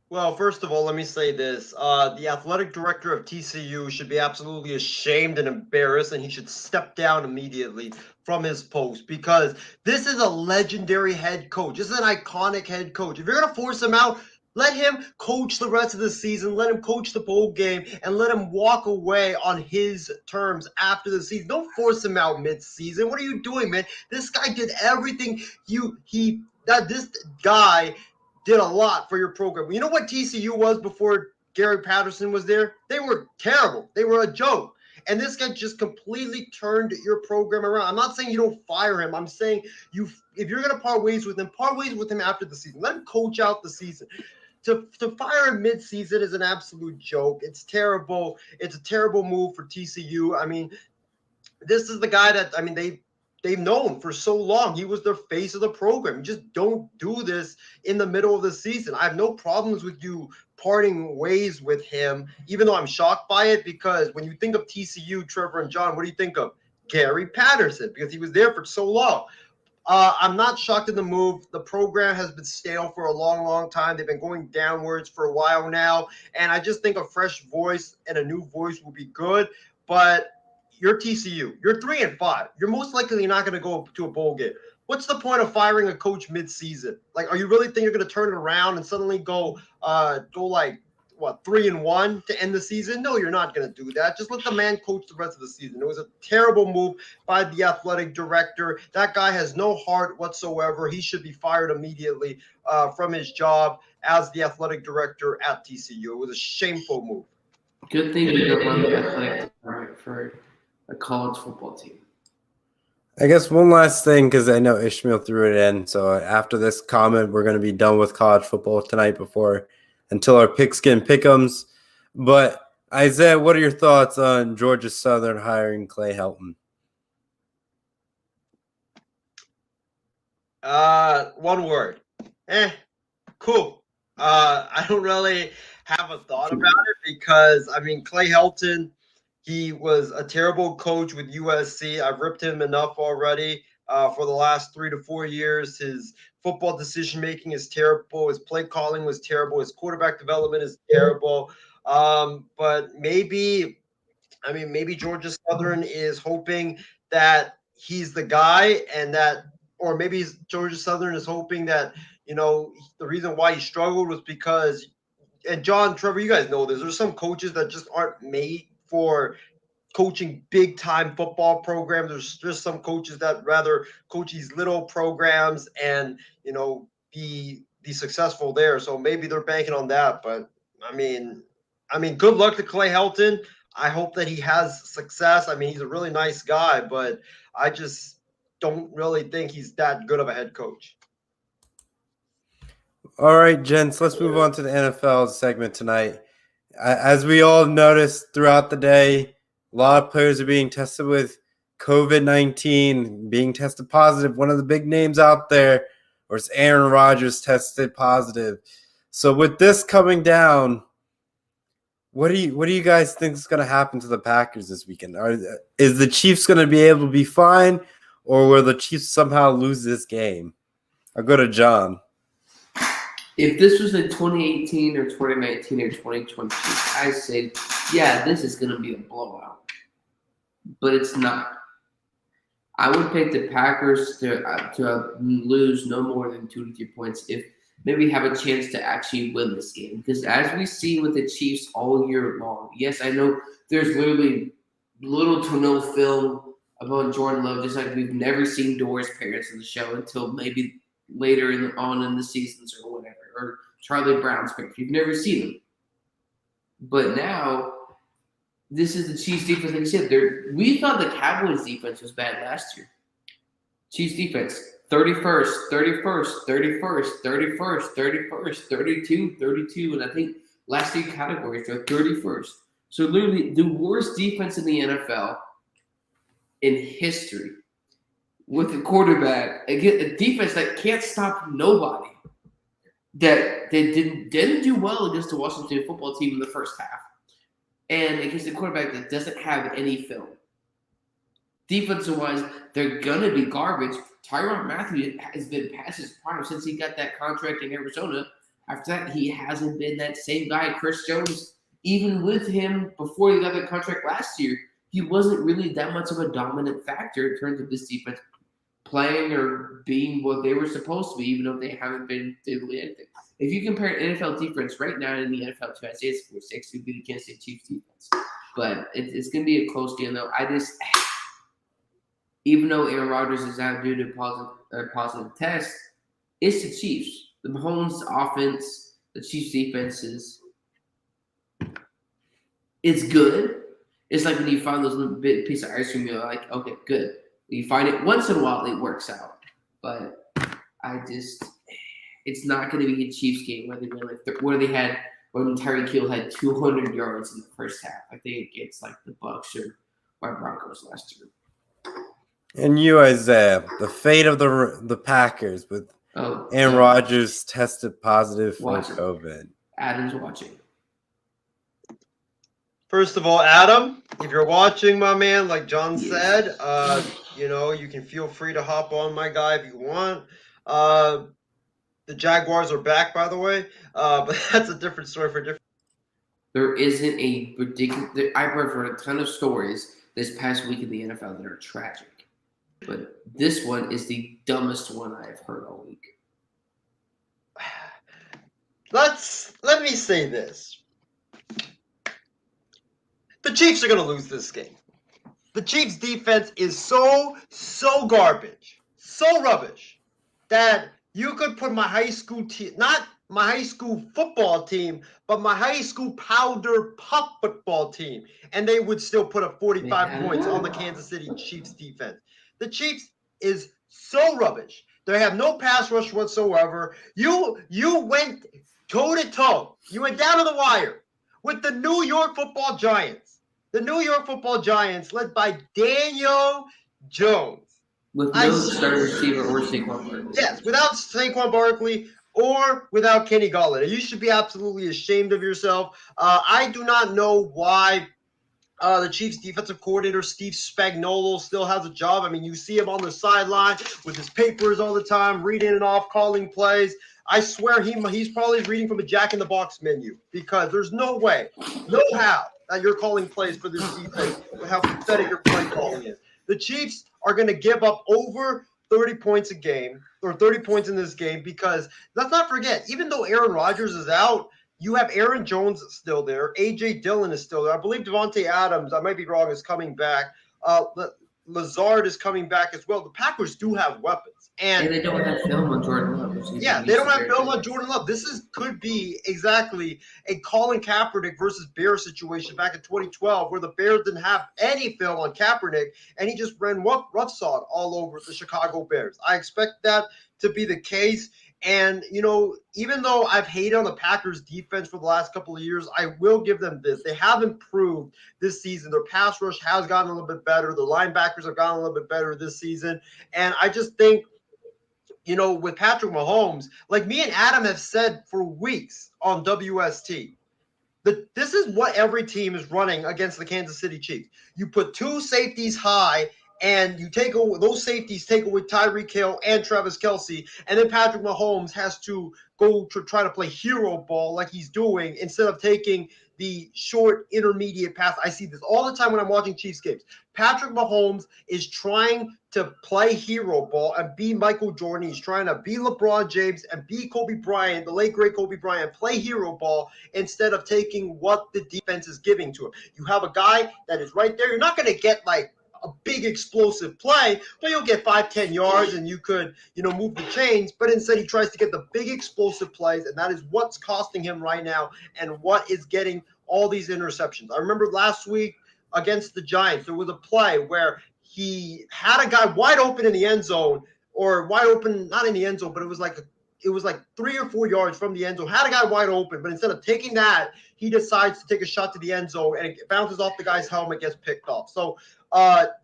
Well, first of all, let me say this. The athletic director of TCU should be absolutely ashamed and embarrassed, and he should step down immediately from his post because this is a legendary head coach. This is an iconic head coach. If you're going to force him out, let him coach the rest of the season. Let him coach the bowl game and let him walk away on his terms after the season. Don't force him out mid-season. What are you doing, man? This guy did everything this guy did a lot for your program. You know what TCU was before Gary Patterson was there? They were terrible. They were a joke. And this guy just completely turned your program around. I'm not saying you don't fire him. I'm saying if you're going to part ways with him after the season. Let him coach out the season. To fire him mid-season is an absolute joke. It's terrible. It's a terrible move for TCU. I mean, this is the guy that, they've known for so long. He was their face of the program. You just don't do this in the middle of the season. I have no problems with you parting ways with him, even though I'm shocked by it, because when you think of TCU, Trevor and John, what do you think of? Gary Patterson, because he was there for so long. I'm not shocked in the move. The program has been stale for a long, long time. They've been going downwards for a while now, and I just think a fresh voice and a new voice will be good, but you're TCU. You're 3-5. You're most likely not going to go to a bowl game. What's the point of firing a coach mid-season? Like, are you really think you're going to turn it around and suddenly go 3-1 to end the season? No, you're not going to do that. Just let the man coach the rest of the season. It was a terrible move by the athletic director. That guy has no heart whatsoever. He should be fired immediately from his job as the athletic director at TCU. It was a shameful move. Good thing you don't run the athletic department for a college football team. I guess one last thing, because I know Ishmael threw it in. So after this comment, we're going to be done with college football tonight until our pigskin pick'ems. But Isaiah, what are your thoughts on Georgia Southern hiring Clay Helton? One word. Cool. I don't really have a thought about it because, Clay Helton, he was a terrible coach with USC. I've ripped him enough already for the last 3 to 4 years. His football decision-making is terrible. His play calling was terrible. His quarterback development is terrible. But maybe Georgia Southern is hoping that he's the guy or maybe Georgia Southern is hoping that, the reason why he struggled was because, and John, Trevor, you guys know this, there's some coaches that just aren't made for coaching big time football programs. There's just some coaches that rather coach these little programs and be successful there. So maybe they're banking on that. But good luck to Clay Helton. I hope that he has success. He's a really nice guy, but I just don't really think he's that good of a head coach. All right, gents, let's move on to the NFL segment tonight. As we all noticed throughout the day, a lot of players are being tested with COVID-19, being tested positive. One of the big names out there was Aaron Rodgers tested positive. So with this coming down, what do you guys think is going to happen to the Packers this weekend? Is the Chiefs going to be able to be fine, or will the Chiefs somehow lose this game? I'll go to John. If this was in 2018 or 2019 or 2020, I say, yeah, this is going to be a blowout. But it's not. I would pick the Packers to lose no more than 2 to 3 points, if maybe have a chance to actually win this game. Because as we see with the Chiefs all year long, yes, I know there's literally little to no film about Jordan Love, just like we've never seen Doris Parents in the show until maybe later on in the seasons or whatever, or Charlie Brown's parents. You've never seen them. But now, this is the Chiefs defense. Like you said, we thought the Cowboys defense was bad last year. Chiefs defense, 31st, 31st, 31st, 31st, 31st, 32, 32, and I think last 2 categories are 31st. So literally the worst defense in the NFL in history, with a quarterback, again, a defense that can't stop nobody. that they didn't do well against the Washington football team in the first half, and against a quarterback that doesn't have any film. Defensive wise, they're gonna be garbage. Tyrann Mathieu has been past his prime since he got that contract in Arizona. After that, he hasn't been that same guy. Chris Jones, even with him before he got the contract last year, he wasn't really that much of a dominant factor in terms of this defense playing or being what they were supposed to be, even though they haven't been really anything. If you compare NFL defense right now in the NFL to Isaiah 6 would be the Kansas City Chiefs defense. But it's going to be a close game, though. Even though Aaron Rodgers is out due to positive test, it's the Chiefs. The Mahomes offense, the Chiefs defense it's good. It's like when you find those little piece of ice cream, you're like, okay, good. You find it once in a while, it works out. But it's not going to be a Chiefs game where when Tyreek Hill had 200 yards in the first half. I think against like the Bucs or Broncos last year. And you, Isaiah, the fate of the Packers with Aaron Rodgers tested positive for COVID. Adam's watching. First of all, Adam, if you're watching, my man, like John said, you can feel free to hop on, my guy, if you want. The Jaguars are back, by the way, but that's a different story for different. There isn't a ridiculous. I've heard a ton of stories this past week in the NFL that are tragic. But this one is the dumbest one I've heard all week. Let me say this. The Chiefs are going to lose this game. The Chiefs defense is so garbage, so rubbish, that you could put my high school team, not my high school football team, but my high school powder puck football team, and they would still put up 45 points on the Kansas City Chiefs defense. The Chiefs is so rubbish. They have no pass rush whatsoever. You went toe-to-toe. You went down to the wire with the New York Football Giants. The New York Football Giants, led by Daniel Jones. With no starting receiver or Saquon Barkley. Yes, without Saquon Barkley or without Kenny Galladay. You should be absolutely ashamed of yourself. I do not know why the Chiefs defensive coordinator, Steve Spagnuolo, still has a job. I mean, you see him on the sideline with his papers all the time, reading and off, calling plays. I swear he's probably reading from a Jack-in-the-Box menu, because there's no way, no how that you're calling plays for this defense with how pathetic your play calling is. The Chiefs are going to give up over 30 points a game, or 30 points in this game, because let's not forget, even though Aaron Rodgers is out, you have Aaron Jones still there. A.J. Dillon is still there. I believe Devontae Adams, I might be wrong, is coming back. Lazard is coming back as well. The Packers do have weapons. And they don't have film on Jordan Love. They don't have film on Jordan Love. This could be exactly a Colin Kaepernick versus Bears situation back in 2012, where the Bears didn't have any film on Kaepernick, and he just ran roughsawed all over the Chicago Bears. I expect that to be the case. And, even though I've hated on the Packers defense for the last couple of years, I will give them this. They have improved this season. Their pass rush has gotten a little bit better. The linebackers have gotten a little bit better this season. And I just think, with Patrick Mahomes, like me and Adam have said for weeks on WST, this is what every team is running against the Kansas City Chiefs. You put two safeties high, and you take away those safeties, take away Tyreek Hill and Travis Kelce, and then Patrick Mahomes has to go to try to play hero ball like he's doing instead of taking the short intermediate pass. I see this all the time when I'm watching Chiefs games. Patrick Mahomes is trying to play hero ball and be Michael Jordan. He's trying to be LeBron James and be Kobe Bryant, the late great Kobe Bryant, play hero ball instead of taking what the defense is giving to him. You have a guy that is right there. You're not going to get like a big explosive play, but you'll get 5-10 yards and you could, move the chains. But instead he tries to get the big explosive plays, and that is what's costing him right now and what is getting all these interceptions. I remember last week against the Giants, there was a play where he had a guy wide open in the end zone, or wide open, not in the end zone, but it was like 3 or 4 yards from the end zone, had a guy wide open, but instead of taking that, he decides to take a shot to the end zone, and it bounces off the guy's helmet, gets picked off. So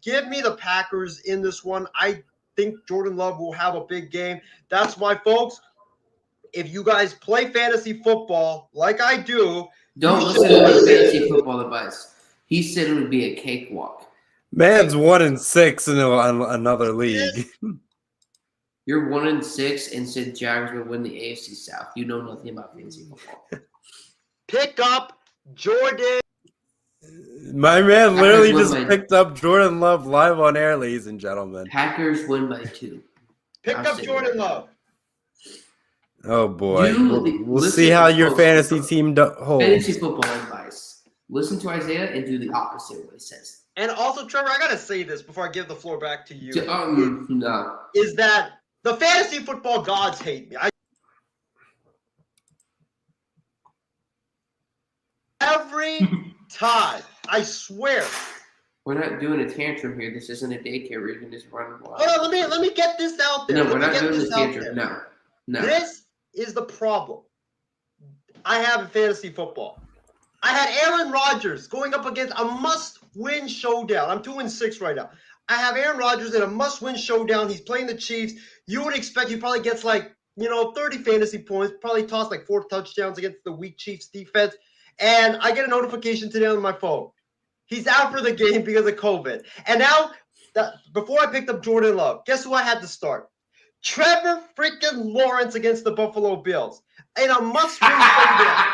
give me the Packers in this one. I think Jordan Love will have a big game. That's why, folks, if you guys play fantasy football like I do, Don't you listen should to his listen. fantasy football advice. He said it would be a cakewalk. Man's 1-6 in another league. You're 1-6 and said Jaguars will win the AFC South. You know nothing about fantasy football. Pick up Jordan. My man literally Packers just win by- picked up Jordan Love live on air, ladies and gentlemen. Packers win by 2. Pick I'll up say Jordan that. Love. Oh boy, You we'll listen see how to your folks. fantasy team holds. Fantasy football advice. Listen to Isaiah and do the opposite of what he says. And also, Trevor, I gotta say this before I give the floor back to you. No. Is that the fantasy football gods hate me? Every time, I swear. We're not doing a tantrum here. This isn't a daycare where you can just run wild. Hold on, let me get this out there. No, Let we're me not get doing this the out tantrum. there. No. This is the problem I have in fantasy football. I had Aaron Rodgers going up against a must-win showdown. I'm 2-6 right now. I have Aaron Rodgers in a must-win showdown. He's playing the Chiefs. You would expect he probably gets 30 fantasy points, probably toss 4 touchdowns against the weak Chiefs defense. And I get a notification today on my phone. He's out for the game because of COVID. And now, before I picked up Jordan Love, guess who I had to start? Trevor freaking Lawrence against the Buffalo Bills in a must-win showdown.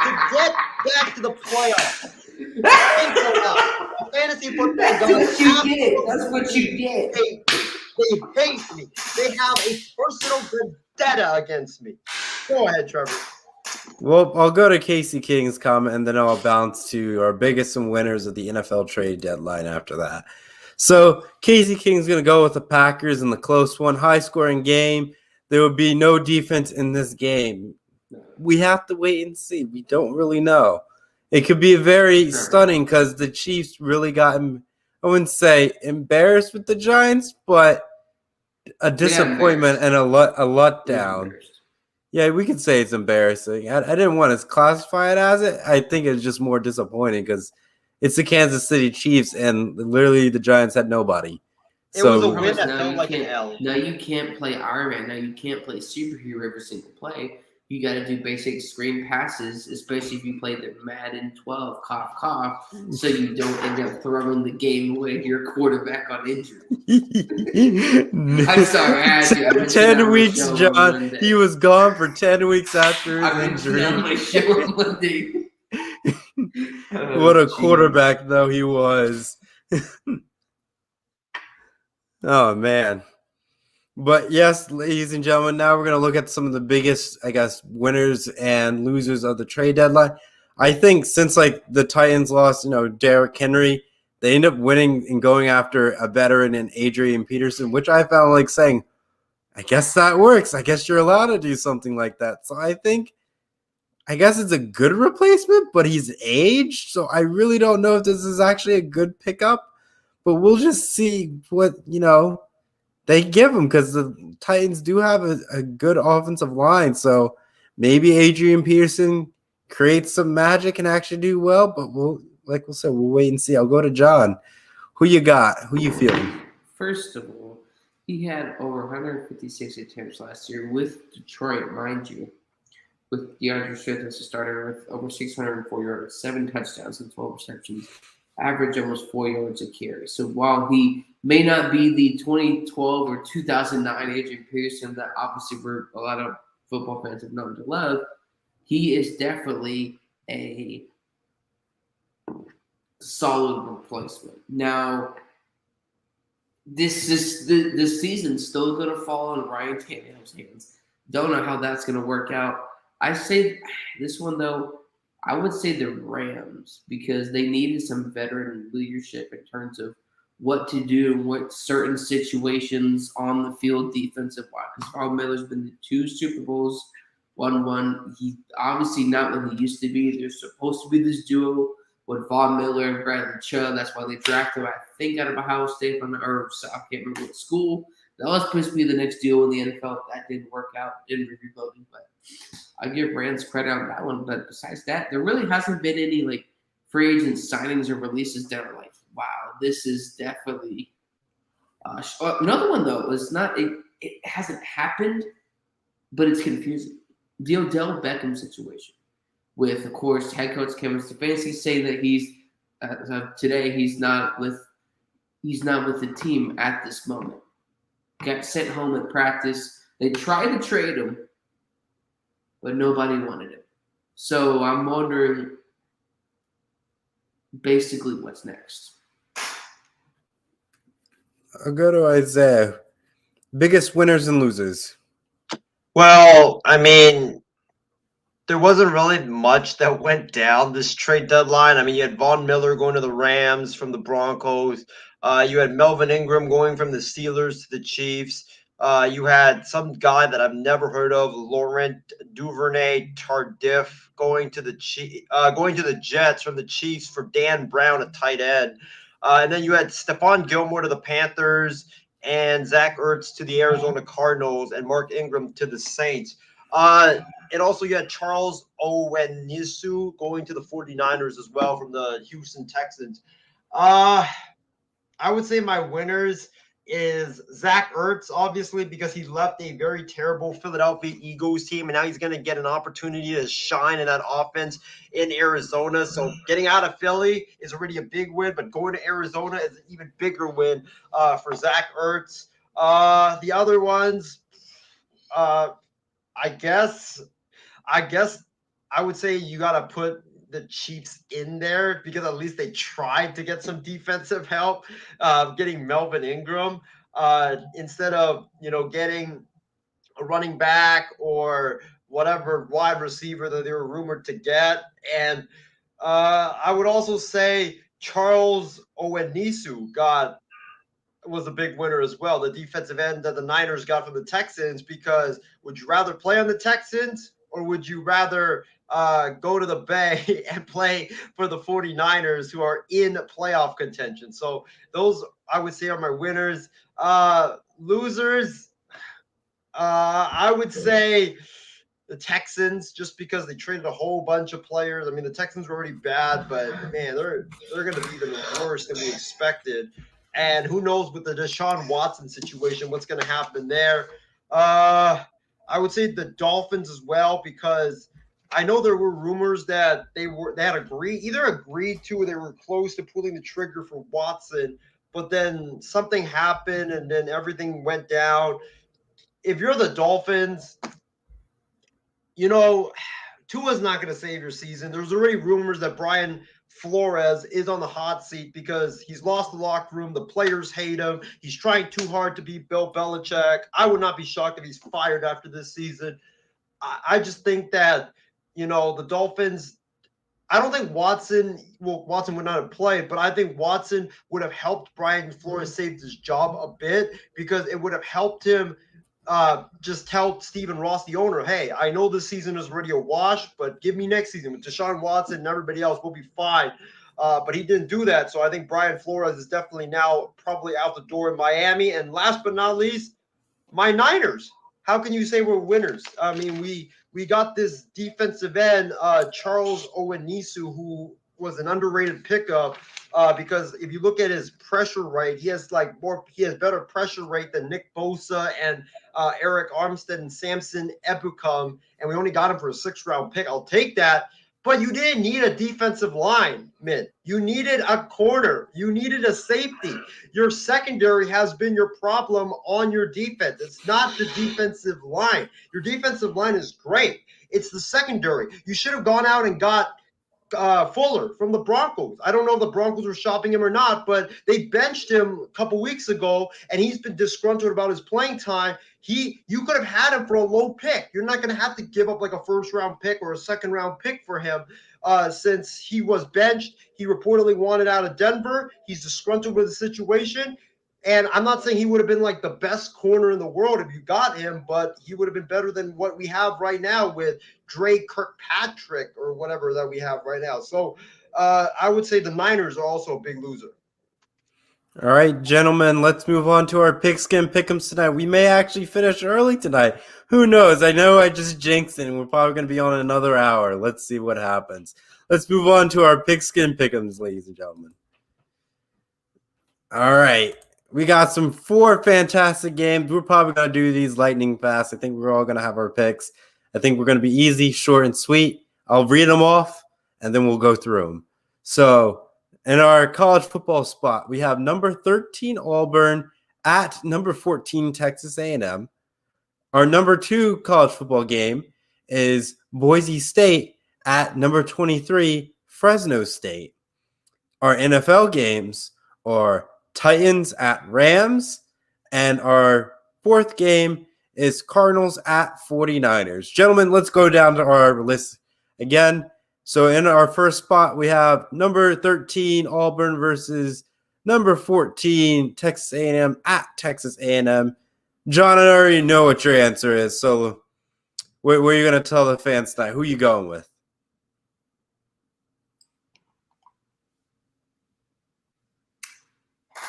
To get back to the playoffs. Thanks a lot. The fantasy football That's what you get. That's what you get. They hate me. They have a personal vendetta against me. Go ahead, Trevor. Well, I'll go to Casey King's comment, and then I'll bounce to our biggest and winners of the NFL trade deadline after that. So Casey King's going to go with the Packers in the close one, high-scoring game. There will be no defense in this game. We have to wait and see. We don't really know. It could be very stunning because the Chiefs really got, I wouldn't say embarrassed with the Giants, but a disappointment and a letdown. Yeah, we could say it's embarrassing. I didn't want to classify it as it. I think it's just more disappointing because it's the Kansas City Chiefs, and literally the Giants had nobody. It was a win that felt like an L. Now you can't play Iron Man. Now you can't play superhero every single play. You got to do basic screen passes, especially if you play the Madden 12, cough, cough, so you don't end up throwing the game away to your quarterback on injury. I'm sorry, I had to. 10 weeks, John. He was gone for 10 weeks after his injury. On my show on Monday. What a quarterback, though, he was. Oh, man. But yes, ladies and gentlemen, now we're going to look at some of the biggest, I guess, winners and losers of the trade deadline. I think since the Titans lost, Derrick Henry, they end up winning and going after a veteran in Adrian Peterson, which I found saying, I guess that works. I guess you're allowed to do something like that. So I guess it's a good replacement, but he's aged. So I really don't know if this is actually a good pickup, but we'll just see what, they give him because the Titans do have a good offensive line. So maybe Adrian Peterson creates some magic and actually do well, but we'll wait and see. I'll go to John. Who you got? Who you feeling? First of all, he had over 156 attempts last year with Detroit, mind you, with DeAndre Swift as a starter with over 604 yards, 7 touchdowns and 12 receptions, average almost 4 yards a carry. So while he may not be the 2012 or 2009 Adrian Peterson that obviously a lot of football fans have known to love, he is definitely a solid replacement. Now, this season's still going to fall on Ryan Tannehill's hands. Don't know how that's going to work out. I say this one, though, I would say the Rams because they needed some veteran leadership in terms of what to do and what certain situations on the field defensive-wise. Because Von Miller's been to 2 Super Bowls, won. He obviously not what he used to be. There's supposed to be this duo with Von Miller and Bradley Chubb. That's why they drafted him, I think, out of Ohio State or I can't remember what school. That was supposed to be the next duo in the NFL. That didn't work out. Didn't rebuild him, but I give Rams credit on that one. But besides that, there really hasn't been any free agent signings or releases that are wow, this is definitely another one though. It's not. It hasn't happened, but it's confusing. The Odell Beckham situation, with of course head coach Kevin Stefanski saying that today he's not with the team at this moment. Got sent home at practice. They tried to trade him, but nobody wanted him. So I'm wondering basically what's next. I'll go to Isaiah. Biggest winners and losers. Well, I mean, there wasn't really much that went down this trade deadline. I mean, you had Von Miller going to the Rams from the Broncos. You had Melvin Ingram going from the Steelers to the Chiefs. You had some guy that I've never heard of, Laurent Duvernay Tardif, going to the Jets from the Chiefs for Dan Brown, a tight end. And then you had Stephon Gilmore to the Panthers and Zach Ertz to the Arizona Cardinals and Mark Ingram to the Saints. And also you had Charles Owenisu going to the 49ers as well from the Houston Texans. I would say my winners is Zach Ertz, obviously, because he left a very terrible Philadelphia Eagles team, and now he's going to get an opportunity to shine in that offense in Arizona. So getting out of Philly is already a big win, but going to Arizona is an even bigger win for Zach Ertz. The other ones, I guess I would say you got to put the Chiefs in there because at least they tried to get some defensive help, getting Melvin Ingram instead of, getting a running back or whatever wide receiver that they were rumored to get. And I would also say Charles Owenisu was a big winner as well, the defensive end that the Niners got from the Texans, because would you rather play on the Texans or would you rather go to the Bay and play for the 49ers, who are in playoff contention? So those, I would say, are my winners. Losers, I would say the Texans, just because they traded a whole bunch of players. I mean, the Texans were already bad, but man, they're going to be even worse than we expected. And who knows with the Deshaun Watson situation, what's going to happen there. I would say the Dolphins as well, because I know there were rumors that they had agreed to, or they were close to pulling the trigger for Watson, but then something happened and then everything went down. If you're the Dolphins, Tua's not going to save your season. There's already rumors that Brian Flores is on the hot seat because he's lost the locker room. The players hate him. He's trying too hard to beat Bill Belichick. I would not be shocked if he's fired after this season. I just think that, the Dolphins, I don't think Watson would not have played, but I think Watson would have helped Brian Flores save his job a bit, because it would have helped him just tell Stephen Ross, the owner, hey, I know this season is already a wash, but give me next season with Deshaun Watson and everybody else. We'll be fine. But he didn't do that. So I think Brian Flores is definitely now probably out the door in Miami. And last but not least, my Niners. How can you say we're winners? I mean, we got this defensive end, Charles Owenisu, who was an underrated pickup because if you look at his pressure rate, he has better pressure rate than Nick Bosa and Eric Armstead and Samson Ebukam, and we only got him for a 6th-round pick. I'll take that. But you didn't need a defensive line, man. You needed a corner. You needed a safety. Your secondary has been your problem on your defense. It's not the defensive line. Your defensive line is great. It's the secondary. You should have gone out and got Fuller from the Broncos. I don't know if the Broncos were shopping him or not, but they benched him a couple weeks ago, and he's been disgruntled about his playing time. You could have had him for a low pick. You're not going to have to give up like a 1st-round pick or a 2nd-round pick for him since he was benched. He reportedly wanted out of Denver. He's disgruntled with the situation. And I'm not saying he would have been like the best corner in the world if you got him, but he would have been better than what we have right now with Dre Kirkpatrick or whatever that we have right now. So I would say the Niners are also a big loser. All right, gentlemen, let's move on to our pigskin pick'ems tonight. We may actually finish early tonight. Who knows? I know I just jinxed it, and we're probably going to be on another hour. Let's see what happens. Let's move on to our pigskin pick'ems, ladies and gentlemen. All right. We got some 4 fantastic games. We're probably going to do these lightning fast. I think we're all going to have our picks. I think we're going to be easy, short, and sweet. I'll read them off, and then we'll go through them. So, in our college football spot, we have number 13 Auburn at number 14 Texas A&M. Our number 2 college football game is Boise State at number 23 Fresno State. Our NFL games are Titans at Rams, and our 4th game is Cardinals at 49ers. Gentlemen, let's go down to our list again. So in our first spot, we have number 13 Auburn versus number 14 Texas A&M at Texas A&M. John, I already know what your answer is, so what are you going to tell the fans tonight? Who are you going with?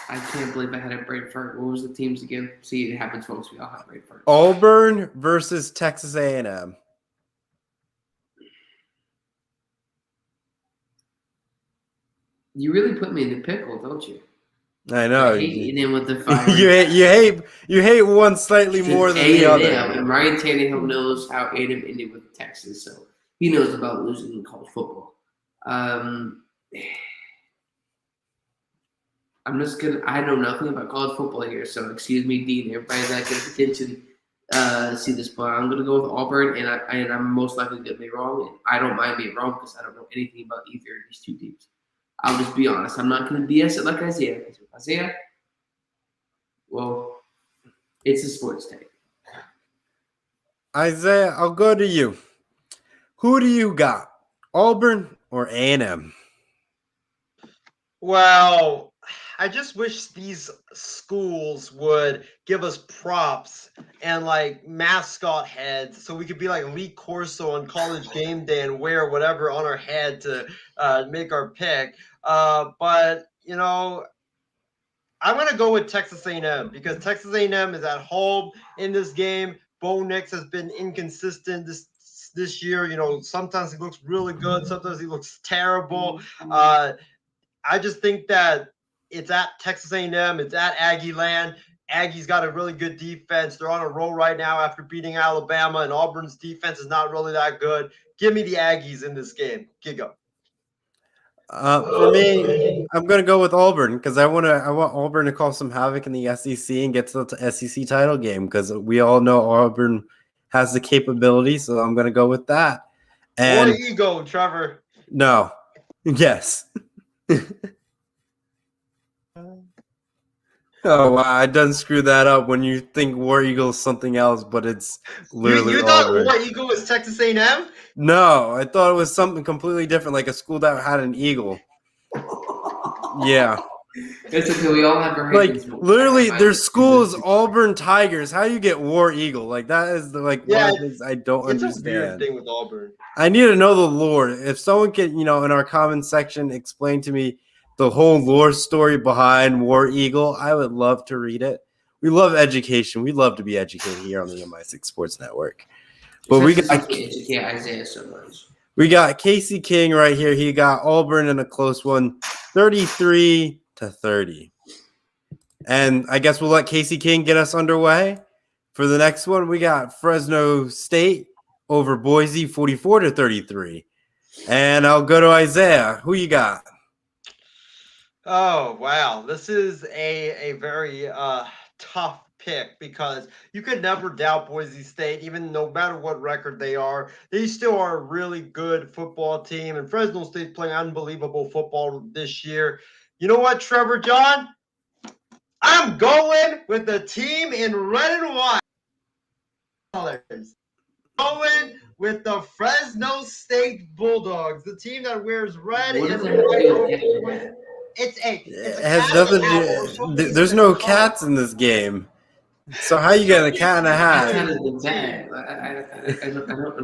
I can't believe I had a brain fart. What was the teams again? See, it happens once we all have brain farts. Auburn versus Texas A&M. You really put me in the pickle, don't you? I know. I hate A&M with the fire. you hate one slightly more than the other. And Ryan Tannehill knows how A&M ended with Texas, so he knows about losing in college football. I know nothing about college football here, so excuse me, Dean. Everybody's not going to attention see this, but I'm going to go with Auburn, and I'm most likely going to be wrong. And I don't mind being wrong because I don't know anything about either of these 2 teams. I'll just be honest. I'm not going to BS it like Isaiah. Isaiah, well, it's a sports take. Isaiah, I'll go to you. Who do you got, Auburn or A&M? Well, I just wish these schools would give us props and like mascot heads so we could be like Lee Corso on College Game Day and wear whatever on our head to make our pick. But, you know, I'm going to go with Texas A&M because Texas A&M is at home in this game. Bo Nix has been inconsistent this year. You know, sometimes he looks really good. Sometimes he looks terrible. I just think that it's at Texas A&M. It's at Aggie land. Aggie's got a really good defense. They're on a roll right now after beating Alabama, and Auburn's defense is not really that good. Give me the Aggies in this game. Gigo. For me, I'm going to go with Auburn because I want Auburn to cause some havoc in the SEC and get to the SEC title game because we all know Auburn has the capability, so I'm going to go with that. And War ego, Trevor. No. Yes. Oh, wow. I done screw that up when you think War Eagle is something else, but it's literally You thought Auburn. War Eagle was Texas A&M? No, I thought it was something completely different, like a school that had an eagle. Yeah. It's okay. We all have our Like, ratings. literally, their school is Auburn Tigers. How do you get War Eagle? Like, that is, one of the things I don't It's understand. a weird thing with Auburn. I need to know the lore. If someone could, in our comment section, explain to me the whole lore story behind War Eagle, I would love to read it. We love education. We love to be educated here on the MI6 Sports Network. But we got Isaiah so much. We got Casey King right here. He got Auburn in a close one, 33-30. And I guess we'll let Casey King get us underway. For the next one, we got Fresno State over Boise, 44-33. And I'll go to Isaiah. Who you got? Oh, wow. This is a very tough pick because you could never doubt Boise State, even no matter what record they are. They still are a really good football team, and Fresno State's playing unbelievable football this year. You know what, Trevor John? I'm going with the team in red and white colors. Going with the Fresno State Bulldogs, the team that wears red and white. It has nothing to do. There's no cats in this game. So how you got a cat in a hat? I'm trying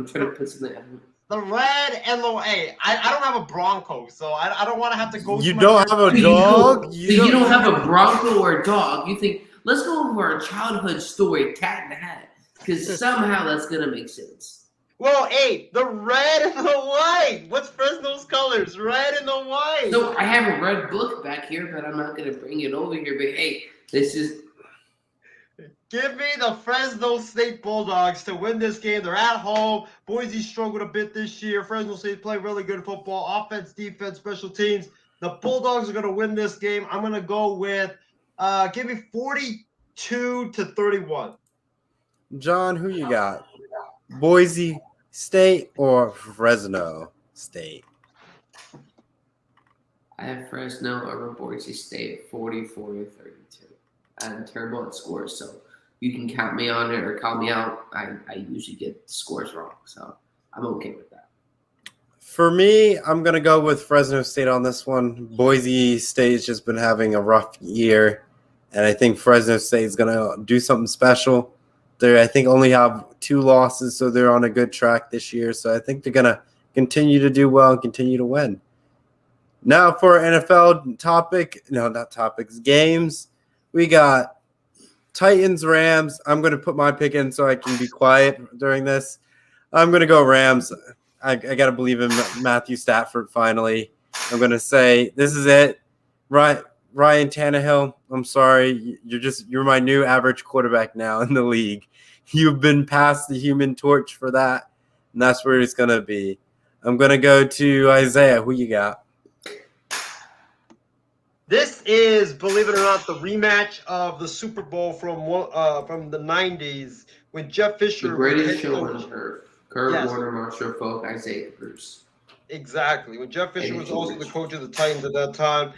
to put something. The red and the I don't have a Bronco, so I don't want to have to go. You don't have a dog? You don't have a Bronco or a dog. You think, let's go over our childhood story, Cat in the Hat, because somehow that's going to make sense. Well, the red and the white. What's Fresno's colors? Red and the white. So I have a red book back here, but I'm not going to bring it over here. But hey, This is Give me the Fresno State Bulldogs to win this game. They're at home. Boise struggled a bit this year. Fresno State playing really good football. Offense, defense, special teams. The Bulldogs are going to win this game. I'm going to go with give me 42-31. John, who you got? Boise State or Fresno State? I have Fresno over Boise State 44-32. I'm terrible at scores, so you can count me on it or call me out. I usually get the scores wrong, so I'm okay with that. For me, I'm going to go with Fresno State on this one. Boise State's just been having a rough year, and I think Fresno State is going to do something special. They, I think, only have 2 losses, so they're on a good track this year. So I think they're going to continue to do well and continue to win. Now for NFL games. We got Titans-Rams. I'm going to put my pick in so I can be quiet during this. I'm going to go Rams. I got to believe in Matthew Stafford finally. I'm going to say this is it. Ryan Tannehill, I'm sorry. You're my new average quarterback now in the league. You've been past the human torch for that, and that's where it's going to be. I'm going to go to Isaiah. Who you got? This is, believe it or not, the rematch of the Super Bowl from the 90s when Jeff Fisher. The greatest show on earth. Kurt Yes. Warner, Marshall Falk, Isaiah Bruce. Exactly. When Jeff Fisher And was also the George. coach of the Titans at that time.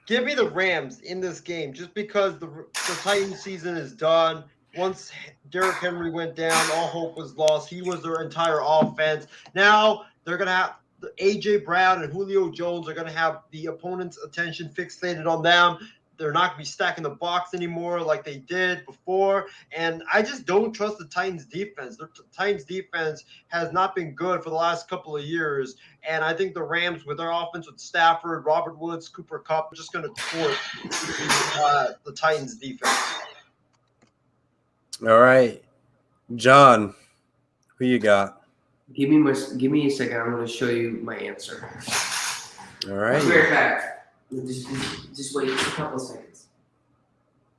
Give me the Rams in this game just because the Titans season is done. Once Derrick Henry went down, all hope was lost. He was their entire offense. Now they're going to have A.J. Brown and Julio Jones are going to have the opponent's attention fixated on them. They're not going to be stacking the box anymore like they did before. And I just don't trust the Titans defense. The Titans defense has not been good for the last couple of years. And I think the Rams with their offense with Stafford, Robert Woods, Cooper Kupp are just going to torch the Titans defense. All right. John, who you got? Give me a second. I'm going to show you my answer. All right. I'll be right back. Just wait a couple of seconds.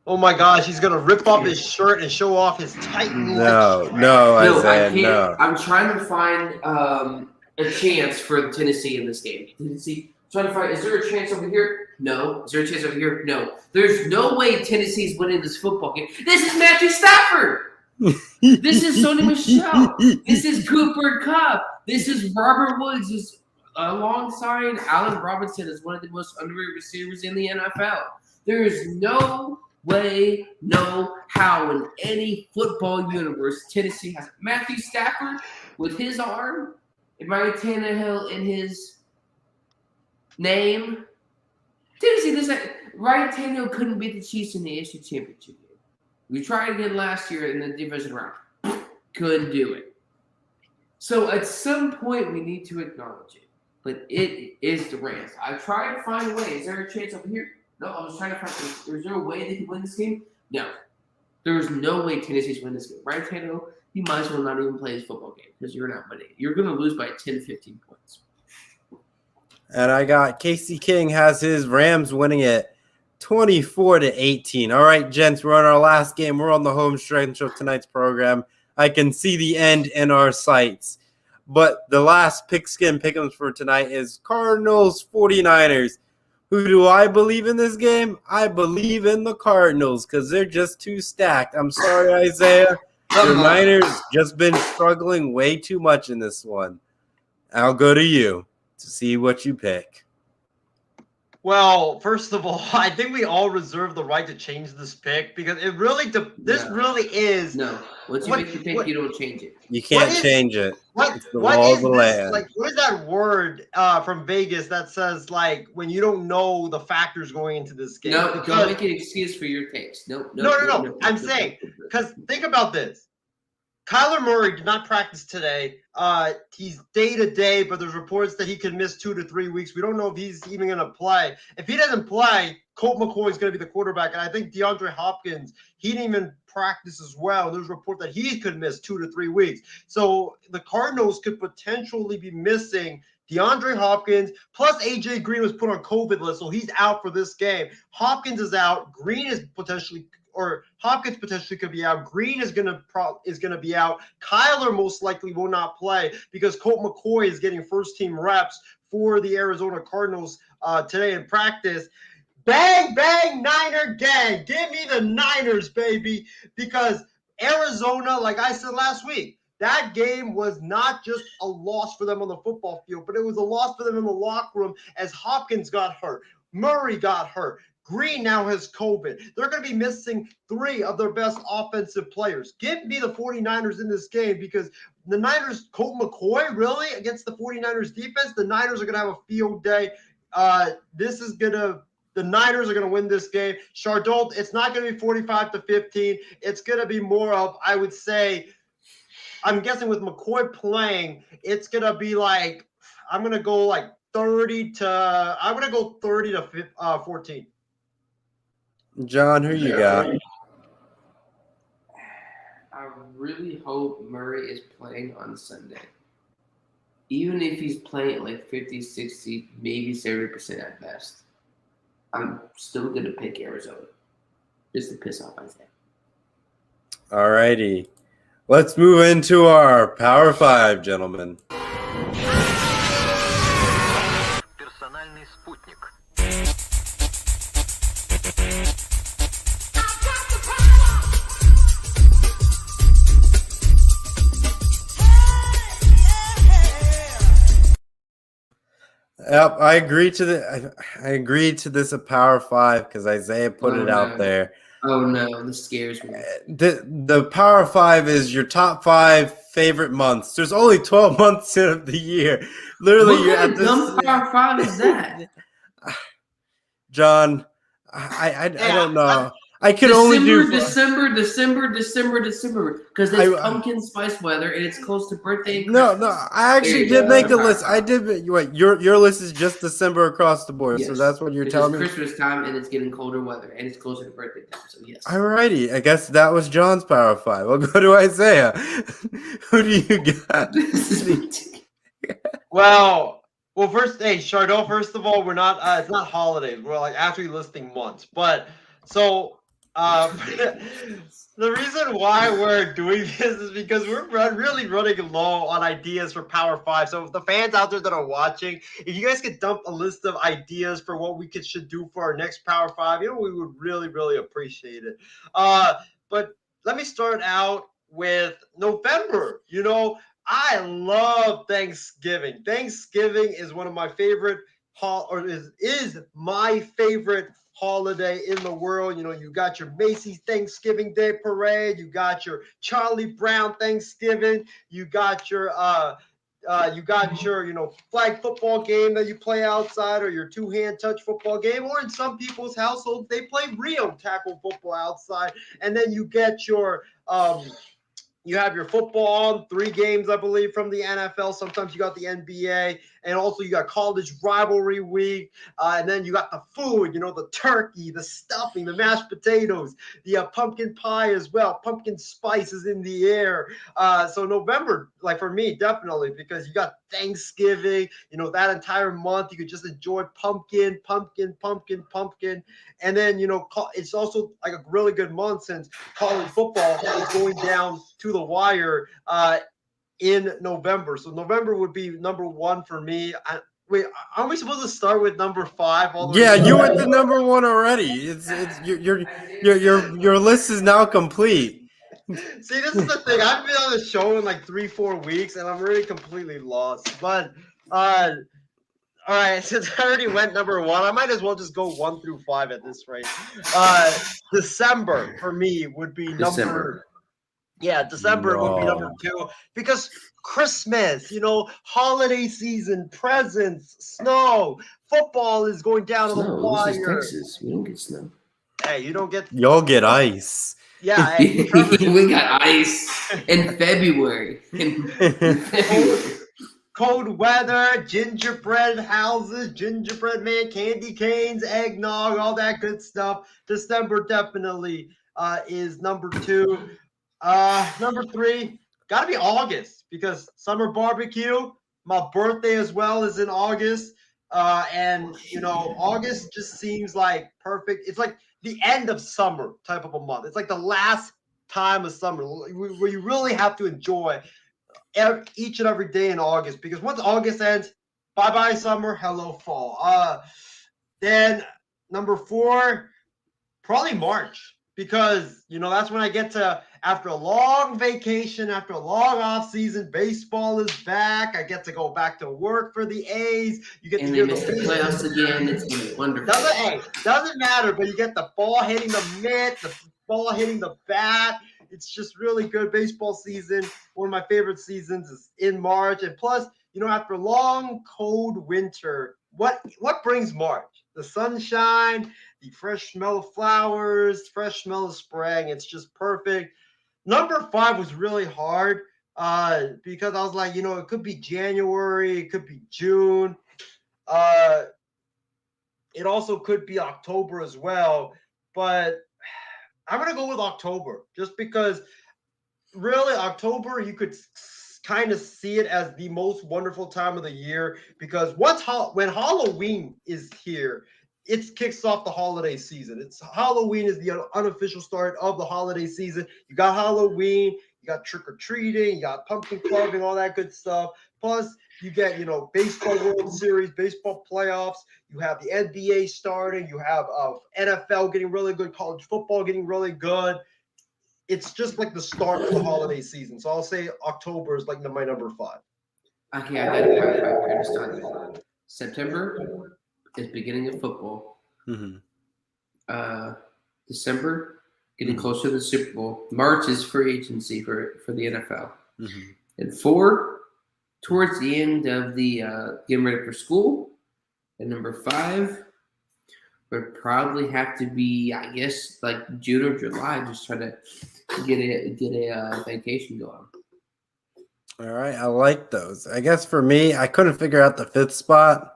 Oh my gosh, he's gonna rip up his shirt and show off his Titan. No, I Isaiah, can't. no. I'm trying to find a chance for Tennessee in this game. Tennessee, trying to find. Is there a chance over here? No. Is there a chance over here? No. There's no way Tennessee's winning this football game. This is Matthew Stafford. This is Sony Michel. This is Cooper Kupp. This is Robert Woods. This alongside Allen Robinson is one of the most underrated receivers in the NFL. There is no way, no how in any football universe Tennessee has Matthew Stafford with his arm and Ryan Tannehill in his name. Tennessee, Ryan Tannehill couldn't beat the Chiefs in the AFC Championship game. We tried again last year in the division round. Couldn't do it. So at some point we need to acknowledge it. But it is the Rams. I tried to find a way. Is there a chance over here? No, I was trying to find. Is there a way they could win this game? No. There's no way Tennessee's win this game. Ryan Tannehill, he might as well not even play his football game because you're not winning. You're going to lose by 10, 15 points. And I got Casey King has his Rams winning it 24-18. All right, gents, we're on our last game. We're on the home stretch of tonight's program. I can see the end in our sights. But the last pick'ems for tonight is Cardinals 49ers. Who do I believe in this game? I believe in the Cardinals because they're just too stacked. I'm sorry, Isaiah. The Niners just been struggling way too much in this one. I'll go to you to see what you pick. Well, first of all, I think we all reserve the right to change this pick because it really really is. No. Once you make your pick, you don't change it. You can't change it. It's the law of the land. Like, what is that word from Vegas that says like when you don't know the factors going into this game? No, don't make an excuse for your takes. No. I'm saying because think about this. Kyler Murray did not practice today. He's day-to-day, but there's reports that he could miss 2 to 3 weeks. We don't know if he's even going to play. If he doesn't play, Colt McCoy is going to be the quarterback. And I think DeAndre Hopkins, he didn't even practice as well. There's a report that he could miss 2 to 3 weeks. So the Cardinals could potentially be missing DeAndre Hopkins, plus A.J. Green was put on COVID list, so he's out for this game. Hopkins is out. Hopkins potentially could be out. Green is gonna be out. Kyler most likely will not play because Colt McCoy is getting first team reps for the Arizona Cardinals today in practice. Bang, bang, Niner gang. Give me the Niners, baby, because Arizona, like I said last week, that game was not just a loss for them on the football field, but it was a loss for them in the locker room as Hopkins got hurt. Murray got hurt. Green now has COVID. They're going to be missing 3 of their best offensive players. Give me the 49ers in this game because the Niners, Colt McCoy, really, against the 49ers defense, the Niners are going to have a field day. The Niners are going to win this game. Chardot, it's not going to be 45-15. It's going to be more of, I would say, I'm guessing with McCoy playing, it's going to be like, I'm going to go like 30 to 14. John, who you got? I really hope Murray is playing on Sunday. Even if he's playing at like 50, 60, maybe 70% at best, I'm still going to pick Arizona just to piss off Isaiah. All righty. Let's move into our Power 5, gentlemen. Персональный спутник. Yep, I agree to this a Power 5 because Isaiah put it out there. Oh no, this scares me. The Power 5 is your top 5 favorite months. There's only 12 months of the year. Literally, What you're kind at of dumb Power 5 is that? John, I don't know. I can only do December, because it's pumpkin spice weather and it's close to birthday. No, I actually did make a list. I did. Wait, your list is just December across the board, yes. So that's what you're telling me. It's Christmas time and it's getting colder weather and it's closer to birthday time. So yes. Alrighty, I guess that was John's Power 5. We'll go to Isaiah. Who do you got? This is ridiculous. Well, first, hey, Chardot, first of all, we're not, it's not holidays. We're like actually listing months. But so, the reason why we're doing this is because we're really running low on ideas for Power 5. So, if the fans out there that are watching, if you guys could dump a list of ideas for what we should do for our next Power 5, we would really, really appreciate it. But let me start out with November. I love Thanksgiving. Thanksgiving is one of my favorite is my favorite holiday in the world. You got your Macy's Thanksgiving Day Parade, you got your Charlie Brown Thanksgiving, you got your flag football game that you play outside, or your two-hand touch football game, or in some people's households they play Rio tackle football outside, and then you get your you have your football on, 3 games, I believe, from the NFL. Sometimes you got the NBA, and also you got college rivalry week. And then you got the food, the turkey, the stuffing, the mashed potatoes, the pumpkin pie as well. Pumpkin spice is in the air. So November, like for me, definitely, because you got Thanksgiving, that entire month. You could just enjoy pumpkin. And then, it's also like a really good month since college football is going down to the wire in November. So November would be number 1 for me. Wait, aren't we supposed to start with number 5? Yeah, you went to number 1 already. It's your list is now complete. See, this is the thing. I've been on the show in like 3-4 weeks, and I'm really completely lost. But all right, since I already went number 1, I might as well just go 1 through 5 at this rate. December for me would be December would be number 2 because Christmas, holiday season, presents, snow, football is going down to the wire. This is Texas. We don't get snow. Hey, you don't get. Y'all get ice. Yeah, hey, Trevor, we got ice in February. Cold weather, gingerbread houses, gingerbread man, candy canes, eggnog, all that good stuff. December definitely is number 2. Number 3, got to be August because summer barbecue, My birthday as well is in August. And August just seems like perfect. It's like the end of summer type of a month. It's like the last time of summer where you really have to enjoy each and every day in August, because once August ends, bye-bye summer, hello fall. Then number 4, probably March, because that's when I get to, after a long vacation, after a long off season, baseball is back. I get to go back to work for the A's. You get And to they hear missed the playoffs again. It's gonna be wonderful. Doesn't matter, but you get the ball hitting the mitt, the ball hitting the bat. It's just really good baseball season. One of my favorite seasons is in March, and plus, after a long cold winter, what brings March? The sunshine, the fresh smell of flowers, fresh smell of spring. It's just perfect. Number 5 was really hard because I was like, it could be January, it could be June. It also could be October as well. But I'm going to go with October just because really October, you could kind of see it as the most wonderful time of the year, because when Halloween is here, it kicks off the holiday season. Halloween is the unofficial start of the holiday season. You got Halloween, you got trick-or-treating, you got pumpkin carving, all that good stuff. Plus, you get, baseball World Series, baseball playoffs. You have the NBA starting. You have NFL getting really good, college football getting really good. It's just like the start of the holiday season. So I'll say October is like my number 5. Okay, I got where to start with. September is beginning of football. Mm-hmm. December, getting closer to the Super Bowl. March is free agency for the NFL. Mm-hmm. And 4, towards the end of the getting ready for school. And number 5 would probably have to be, I guess, like June or July, just trying to get a vacation going. All right, I like those. I guess for me, I couldn't figure out the 5th spot.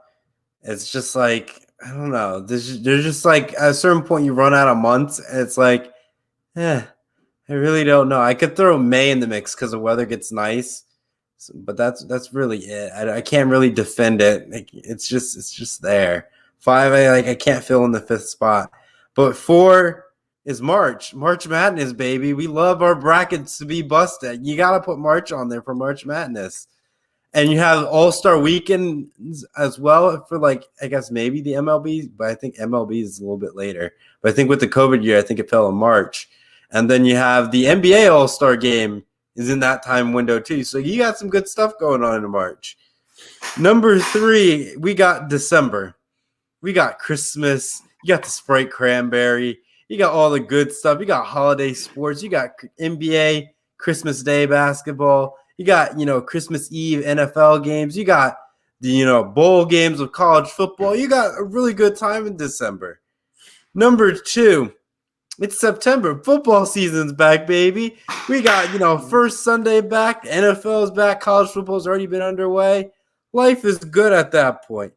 It's just like, I don't know. There's just like at a certain point you run out of months, and it's like, I really don't know. I could throw May in the mix because the weather gets nice, but that's really it. I can't really defend it. Like, it's just there. 5, I can't fill in the 5th spot, but 4 is March. March Madness, baby. We love our brackets to be busted. You got to put March on there for March Madness. And you have All-Star Weekend as well for, like, I guess maybe the MLB, but I think MLB is a little bit later. But I think with the COVID year, I think it fell in March. And then you have the NBA All-Star Game is in that time window too. So you got some good stuff going on in March. Number 3, we got December. We got Christmas. You got the Sprite Cranberry. You got all the good stuff. You got holiday sports. You got NBA, Christmas Day basketball. You got, Christmas Eve NFL games. You got the, bowl games of college football. You got a really good time in December. Number 2, it's September. Football season's back, baby. We got, first Sunday back. The NFL is back. College football's already been underway. Life is good at that point.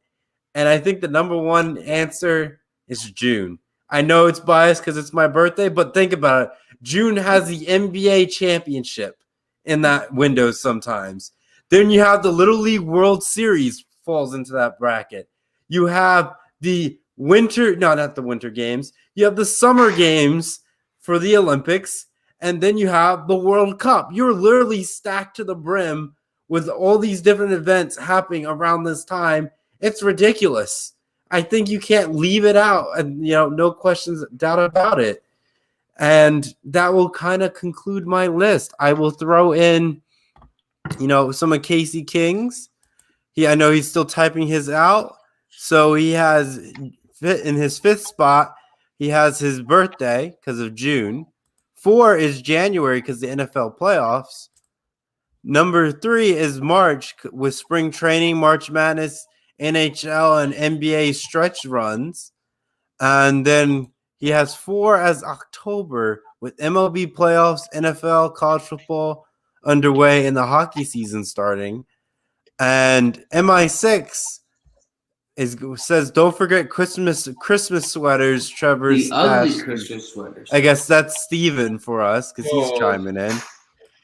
And I think the number 1 answer is June. I know it's biased because it's my birthday, but think about it. June has the NBA championship in that window sometimes. Then you have the Little League World Series falls into that bracket. You have the not the winter games. You have the summer games for the Olympics, and then you have the World Cup. You're literally stacked to the brim with all these different events happening around this time. It's ridiculous. I think you can't leave it out, and no questions, doubt about it. And that will kind of conclude my list. I will throw in, some of Casey King's. I know he's still typing his out. So he has in his 5th spot, he has his birthday because of June. 4 is January because the NFL playoffs. Number 3 is March with spring training, March Madness, NHL and NBA stretch runs. And then he has 4 as October with MLB playoffs, NFL, college football underway, and the hockey season starting. And MI6 says, don't forget Christmas sweaters, Trevor's. The ugly Christmas sweaters. I guess that's Steven for us because he's chiming in.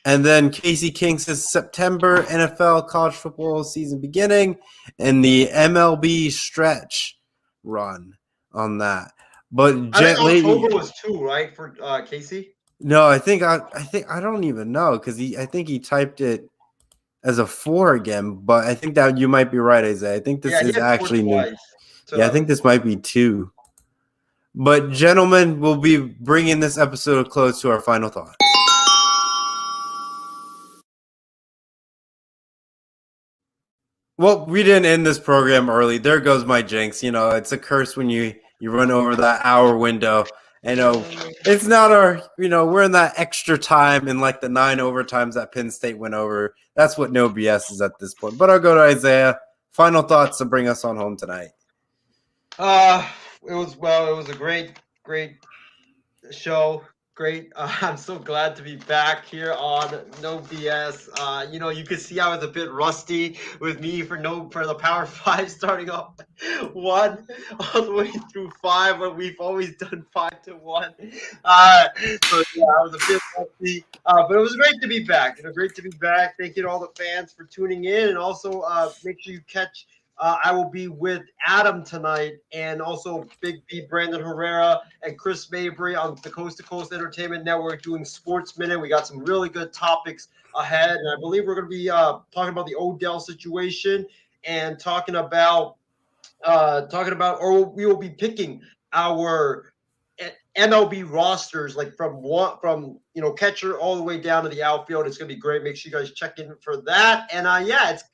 And then Casey King says September NFL college football season beginning and the MLB stretch run on that. But I think October was 2, right, for Casey? No, I think I don't even know because I think he typed it as a 4 again. But I think that you might be right, Isaiah. I think this is actually new. So, yeah, I think this might be 2. But gentlemen, we'll be bringing this episode close to our final thoughts. Well, we didn't end this program early. There goes my jinx. You know, it's a curse when you run over that hour window. I know it's not our, we're in that extra time in like the 9 overtimes that Penn State went over. That's what No BS is at this point. But I'll go to Isaiah. Final thoughts to bring us on home tonight. It was a great show. Great. I'm so glad to be back here on No BS. You could see I was a bit rusty with me for the Power 5 starting off 1 all the way through 5, but we've always done 5 to 1. So yeah, I was a bit rusty, but it was great to be back. Great to be back. Thank you to all the fans for tuning in, and also make sure you catch. I will be with Adam tonight, and also Big B, Brandon Herrera, and Chris Mabry on the Coast to Coast Entertainment Network doing Sports Minute. We got some really good topics ahead, and I believe we're going to be talking about the Odell situation and talking about, or we will be picking our MLB rosters, like from catcher all the way down to the outfield. It's going to be great. Make sure you guys check in for that. And it's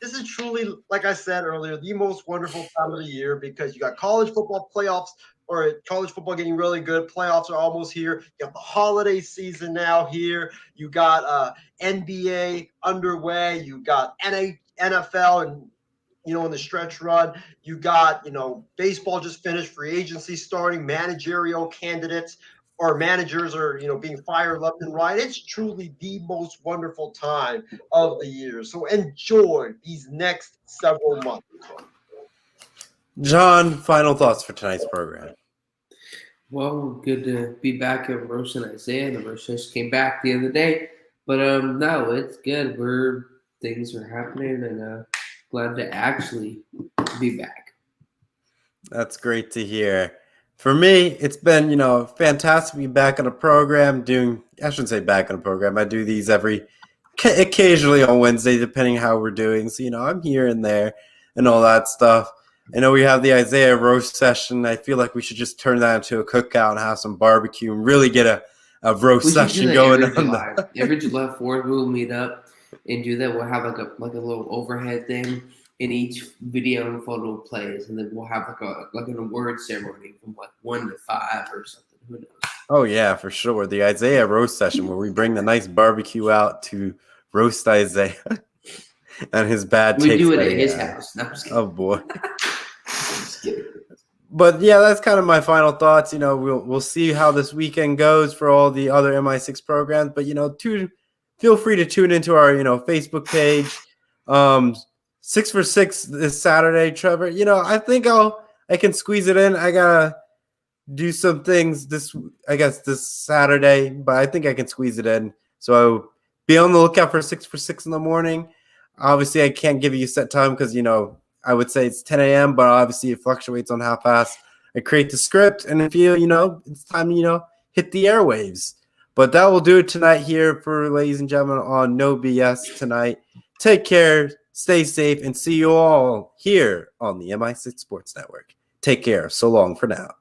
this is truly, like I said earlier, the most wonderful time of the year because you got college football playoffs, or college football getting really good. Playoffs are almost here. You got the holiday season now here. You got NBA underway. You got NFL and in the stretch run. You got baseball just finished, free agency starting, managerial candidates or managers are being fired left and right. It's truly the most wonderful time of the year. So enjoy these next several months. John, final thoughts for tonight's program. Well, good to be back at Roast and Isaiah. The Roast just came back the other day, but no, it's good. Things are happening, and glad to actually be back. That's great to hear. For me, it's been, fantastic to be back on a program I shouldn't say back on a program. I do these occasionally on Wednesday, depending how we're doing. So, I'm here and there and all that stuff. I know we have the Isaiah roast session. I feel like we should just turn that into a cookout and have some barbecue and really get a roast session going on. Every July 4th, we'll meet up and do that. We'll have like a little overhead thing. In each video and photo plays, and then we'll have like an award ceremony from 1 to 5 or something. Who knows? Oh yeah, for sure. The Isaiah roast session where we bring the nice barbecue out to roast Isaiah and his bad takes. We do it at his house. No, I'm just kidding. Oh boy. Just kidding. But yeah, that's kind of my final thoughts. We'll see how this weekend goes for all the other MI6 programs. But feel free to tune into our Facebook page. 6 for 6 this Saturday, Trevor. I think I can squeeze it in. I gotta do some things this Saturday, but I think I can squeeze it in. So be on the lookout for 6 for 6 in the morning. Obviously, I can't give you a set time because I would say it's 10 a.m., but obviously it fluctuates on how fast I create the script, and if it's time to hit the airwaves. But that will do it tonight here for ladies and gentlemen on No BS tonight. Take care. Stay safe, and see you all here on the MI6 Sports Network. Take care. So long for now.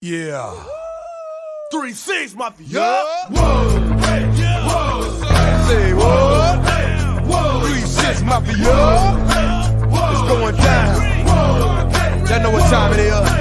Yeah. 3-6, Mafia. Yeah. Whoa. Hey, yeah. Whoa. Say what? Whoa. 3-6 Mafia. It's going down. Y'all know what time it is.